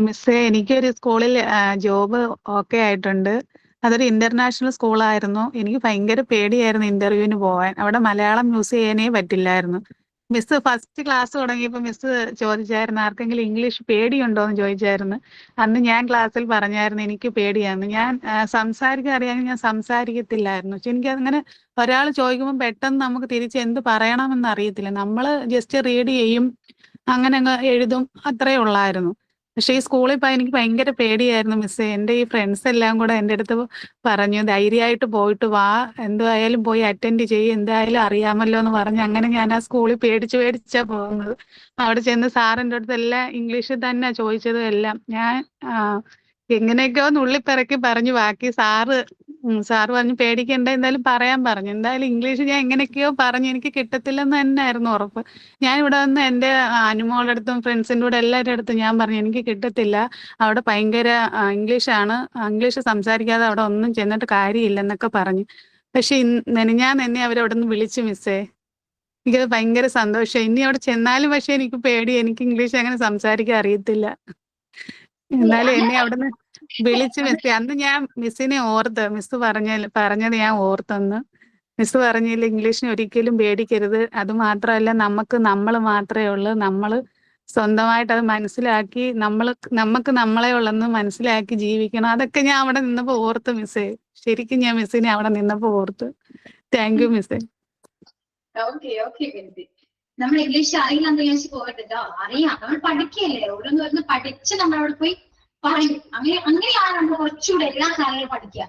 മിസ്സേ, എനിക്കൊരു സ്കൂളിൽ ജോബ് ഓക്കെ ആയിട്ടുണ്ട്. അതൊരു ഇന്റർനാഷണൽ സ്കൂളായിരുന്നു. എനിക്ക് ഭയങ്കര പേടിയായിരുന്നു ഇന്റർവ്യൂവിന് പോകാൻ. അവിടെ മലയാളം യൂസ് ചെയ്യാനേ പറ്റില്ലായിരുന്നു. മിസ് ഫസ്റ്റ് ക്ലാസ് തുടങ്ങിയപ്പോൾ മിസ് ചോദിച്ചായിരുന്നു ആർക്കെങ്കിലും ഇംഗ്ലീഷ് പേടിയുണ്ടോ എന്ന് ചോദിച്ചായിരുന്നു. അന്ന് ഞാൻ ക്ലാസ്സിൽ പറഞ്ഞായിരുന്നു എനിക്ക് പേടിയായിരുന്നു. ഞാൻ സംസാരിക്കാൻ അറിയാമെങ്കിൽ ഞാൻ സംസാരിക്കത്തില്ലായിരുന്നു. പക്ഷെ എനിക്കങ്ങനെ ഒരാൾ ചോദിക്കുമ്പോൾ പെട്ടെന്ന് നമുക്ക് തിരിച്ച് എന്ത് പറയണമെന്ന് അറിയത്തില്ല. നമ്മൾ ജസ്റ്റ് റീഡ് ചെയ്യും, അങ്ങനെ അങ്ങ് എഴുതും, അത്രേ ഉള്ളായിരുന്നു. പക്ഷെ ഈ സ്കൂളിൽ പോയി എനിക്ക് ഭയങ്കര പേടിയായിരുന്നു മിസ്സേ. എൻ്റെ ഈ ഫ്രണ്ട്സ് എല്ലാം കൂടെ എൻ്റെ അടുത്ത് പറഞ്ഞു ധൈര്യമായിട്ട് പോയിട്ട് വാ, എന്തായാലും പോയി അറ്റൻഡ് ചെയ്യും, എന്തായാലും അറിയാമല്ലോ എന്ന് പറഞ്ഞ് അങ്ങനെ ഞാൻ ആ സ്കൂളിൽ പേടിച്ചാ പോകുന്നത്. അവിടെ ചെന്ന് സാറിൻ്റെ അടുത്ത് എല്ലാം ഇംഗ്ലീഷിൽ തന്നെ ചോദിച്ചതും എല്ലാം. ഞാൻ എങ്ങനെയൊക്കെയോ നുള്ളിപ്പിറക്കി പറഞ്ഞു. ബാക്കി സാറ് പറഞ്ഞു പേടിക്കണ്ട, എന്തായാലും പറയാൻ പറഞ്ഞു. എന്തായാലും ഇംഗ്ലീഷ് ഞാൻ എങ്ങനെയൊക്കെയോ പറഞ്ഞു. എനിക്ക് കിട്ടത്തില്ലെന്ന് തന്നെയായിരുന്നു ഉറപ്പ്. ഞാൻ ഇവിടെ വന്ന് എൻ്റെ അനുമോളുടെ അടുത്തും ഫ്രണ്ട്സിൻ്റെ കൂടെ എല്ലാവരുടെ അടുത്തും ഞാൻ പറഞ്ഞു എനിക്ക് കിട്ടത്തില്ല, അവിടെ ഭയങ്കര ഇംഗ്ലീഷാണ്, ഇംഗ്ലീഷ് സംസാരിക്കാതെ അവിടെ ഒന്നും ചെന്നിട്ട് കാര്യമില്ലെന്നൊക്കെ പറഞ്ഞു. പക്ഷെ ഞാൻ എന്നെ അവരവിടെ നിന്ന് വിളിച്ചു മിസ്സേ. എനിക്കത് ഭയങ്കര സന്തോഷം. ഇനി അവിടെ ചെന്നാലും പക്ഷെ എനിക്ക് പേടി, എനിക്ക് ഇംഗ്ലീഷ് അങ്ങനെ സംസാരിക്കാൻ അറിയത്തില്ല. എന്നാലും എന്നെ അവിടുന്ന് വിളിച്ചു മിസ്സേ. അന്ന് ഞാൻ മിസ്സിനെ ഓർത്ത്, മിസ് പറഞ്ഞത് ഞാൻ ഓർത്തെന്ന്. മിസ് പറഞ്ഞില്ല ഇംഗ്ലീഷിന് ഒരിക്കലും പേടിക്കരുത്, അത് മാത്രമല്ല നമ്മൾ മാത്രമേ ഉള്ളൂ, നമ്മൾ സ്വന്തമായിട്ട് അത് മനസ്സിലാക്കി നമുക്ക് നമ്മളെ ഉള്ളെന്ന് മനസ്സിലാക്കി ജീവിക്കണം. അതൊക്കെ ഞാൻ അവിടെ നിന്നപ്പോ ഓർത്ത് മിസ്സേ. ശരിക്കും ഞാൻ മിസ്സിനെ അവിടെ നിന്നപ്പോ ഓർത്ത്. താങ്ക് യു മിസ്സേ. നമ്മൾ ഇംഗ്ലീഷ് അറിയില്ലെന്ന് വിചാരിച്ച് പോകട്ടോ, അറിയാം, നമ്മൾ പഠിക്കല്ലേ, ഓരോന്ന് പഠിച്ച് നമ്മളവിടെ പോയി പറയും. അങ്ങനെയാണ് നമ്മൾ കുറച്ചുകൂടെ എല്ലാ കാര്യങ്ങളും പഠിക്കുക.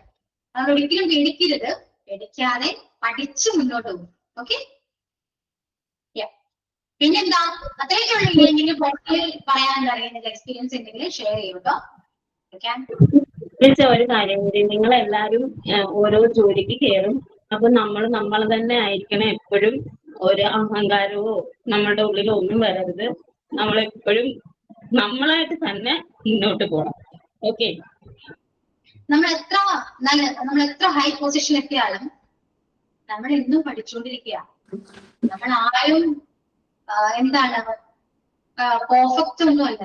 നമ്മൾ ഒരിക്കലും പേടിക്കരുത്, പേടിക്കാതെ പഠിച്ച് മുന്നോട്ട് പോകും. ഓക്കെ, പിന്നെന്താ, അത്രയൊക്കെ ഉള്ളൂ. എന്തെങ്കിലും പറയാനുണ്ടോ, അറിയുന്നത് എക്സ്പീരിയൻസ് എന്തെങ്കിലും ഷെയർ ചെയ്യൂട്ടോ. ഒരു കാര്യം കൂടി, നിങ്ങളെല്ലാരും ഓരോ ജോലിക്ക് കയറും. അപ്പൊ നമ്മൾ തന്നെ ആയിരിക്കണം എപ്പോഴും. ഒരു അഹങ്കാരവോ നമ്മളുടെ ഉള്ളിലോ ഒന്നും വരരുത്. നമ്മളെപ്പോഴും നമ്മളായിട്ട് തന്നെ മുന്നോട്ട് പോകണം. ഓക്കെ, നമ്മൾ എത്ര ഹൈ പൊസിഷൻ എത്തിയാലും നമ്മൾ എന്നും പഠിച്ചുകൊണ്ടിരിക്കുക. നമ്മൾ ആരും എന്താണ് പെർഫെക്റ്റ് ഒന്നുമല്ല.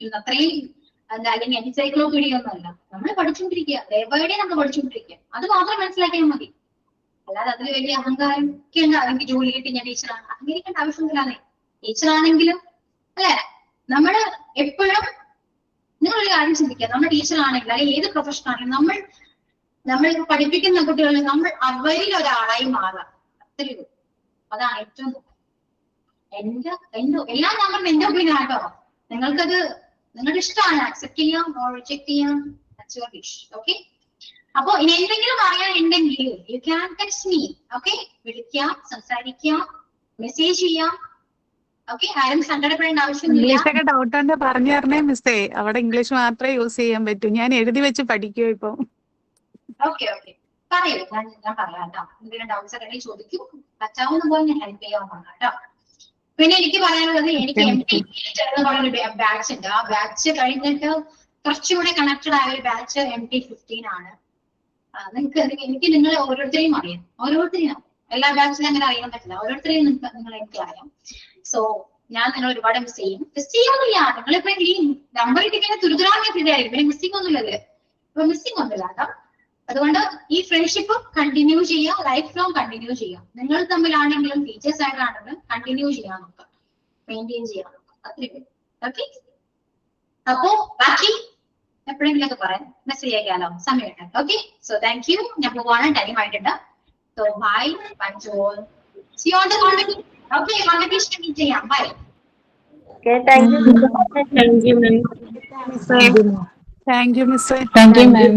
അത്രയും എന്താ അല്ലെങ്കിൽ എൻസൈക്ലോപീഡിയ ഒന്നുമല്ല. നമ്മൾ പഠിച്ചുകൊണ്ടിരിക്കുക, ഡേ ബൈ ഡേ നമ്മൾ പഠിച്ചുകൊണ്ടിരിക്കുക. അത് മാത്രം മനസ്സിലാക്കിയാൽ മതി. അല്ലാതെ അതിൽ വലിയ അഹങ്കാരിക്കേണ്ട, അല്ലെങ്കിൽ ജോലി കിട്ടി ഞാൻ ടീച്ചറാണ് അഹങ്കരിക്കേണ്ട ആവശ്യമൊന്നുമില്ലാതെ. ടീച്ചറാണെങ്കിലും അല്ലെ, നമ്മള് എപ്പോഴും നിങ്ങളൊരു കാര്യം ചിന്തിക്കുക, നമ്മൾ ടീച്ചറാണെങ്കിൽ അല്ലെങ്കിൽ ഏത് പ്രൊഫഷൻ ആണെങ്കിലും നമ്മൾ പഠിപ്പിക്കുന്ന കുട്ടികളിൽ നമ്മൾ അവരിൽ ഒരാളായി മാറാം. അത്രയും അതാണ് ഏറ്റവും എല്ലാം ഞാൻ പറഞ്ഞ എന്റെ ഒപ്പീനിയൻ ആട്ടോ. നിങ്ങൾക്കത് നിങ്ങളുടെ ഇഷ്ടമാണ്, അക്സെപ്റ്റ് ചെയ്യാം റിജക്ട് ചെയ്യാം, ഓക്കെ. അപ്പൊ ഇനി എന്തെങ്കിലും അറിയാനുണ്ടെങ്കിൽ you can text me, okay. വിളിക്കാം, സംസാരിക്കാം, മെസ്സേജ് ചെയ്യാം, ഓക്കെ. ആരും സങ്കടപ്പെടേണ്ട ആവശ്യമൊന്നുമില്ല. ഇംഗ്ലീഷൊക്കെ ഡൗട്ട് ഉണ്ട് പറഞ്ഞു തരണേ മിസ്സേ. അവിടെ ഇംഗ്ലീഷ് മാത്രമേ യൂസ് ചെയ്യാൻ പറ്റൂ. ഞാൻ എഴുതി വെച്ച് പഠിക്കുമോ ഇപ്പൊ? ഓക്കെ ഓക്കെ, പറയൂ, ഞാൻ പറയാം കേട്ടോ. എന്തെങ്കിലും ഡൗട്ട്സ് ഒക്കെ ഉണ്ടെങ്കിൽ ചോദിക്കൂ, പറ്റാവുന്ന പോലെ ഞാൻ ഹെൽപ്പ് ചെയ്യാവുന്നതാണ് കേട്ടോ. പിന്നെ എനിക്ക് പറയാനുള്ളത്, എനിക്ക് MT ചേർന്ന് പറഞ്ഞൊരു ബാച്ച് ഉണ്ട്. ആ ബാച്ച് കഴിഞ്ഞിട്ട് കുറച്ചുകൂടെ കണക്റ്റഡ് ആയ ഒരു ബാച്ച് MT15 ആണ്. നിങ്ങൾക്ക് എനിക്ക് നിങ്ങൾ ഓരോരുത്തരെയും അറിയാം, എല്ലാ ബാച്ചിലും അങ്ങനെ അറിയാൻ പറ്റില്ല. ഓരോരുത്തരെയും നിങ്ങൾ എനിക്ക് അറിയാം. സോ ഞാൻ നിങ്ങൾ ഒരുപാട് മിസ് ചെയ്യുന്നില്ല. നിങ്ങളിപ്പോ ഈ നമ്പർ ഇട്ടിങ്ങനെ തുരുതുരാന്ന് ഇതായിരിക്കും, പിന്നെ മിസ്സിംഗ് ഒന്നുമില്ലല്ലേ? ഇപ്പൊ മിസ്സിംഗ് ഒന്നുമില്ല കേട്ടോ. അതുകൊണ്ട് ഈ ഫ്രണ്ട്ഷിപ്പ് കണ്ടിന്യൂ ചെയ്യാം, ലൈഫ് ലോങ് കണ്ടിന്യൂ ചെയ്യാം. നിങ്ങൾ തമ്മിലാണെങ്കിലും ടീച്ചേഴ്സ് ആയിട്ടാണെങ്കിലും കണ്ടിന്യൂ ചെയ്യാൻ നോക്കാം, മെയിൻറ്റെയിൻ ചെയ്യാൻ നോക്കാം. അത്രയും ഓക്കെ. അപ്പോ ബാക്കി എപ്പോഴെങ്കിലും ഒക്കെ പറയാം, മെസ്സേജ് അയക്കാലോ, സമയമുണ്ട്. Okay, so thank you. ഞാൻ പോവാണ്, ടൈം ആയിട്ടുണ്ട്. So bye bye to all. See you on the convocation. Okay, convocation meet ചെയ്യാം. Bye. Okay, thank you. Thank you ma'am. Thank you മിസ്സേ. Thank you, ma'am.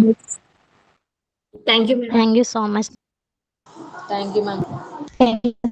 Thank you, ma'am. Thank you so much. Thank you ma'am. Thank you.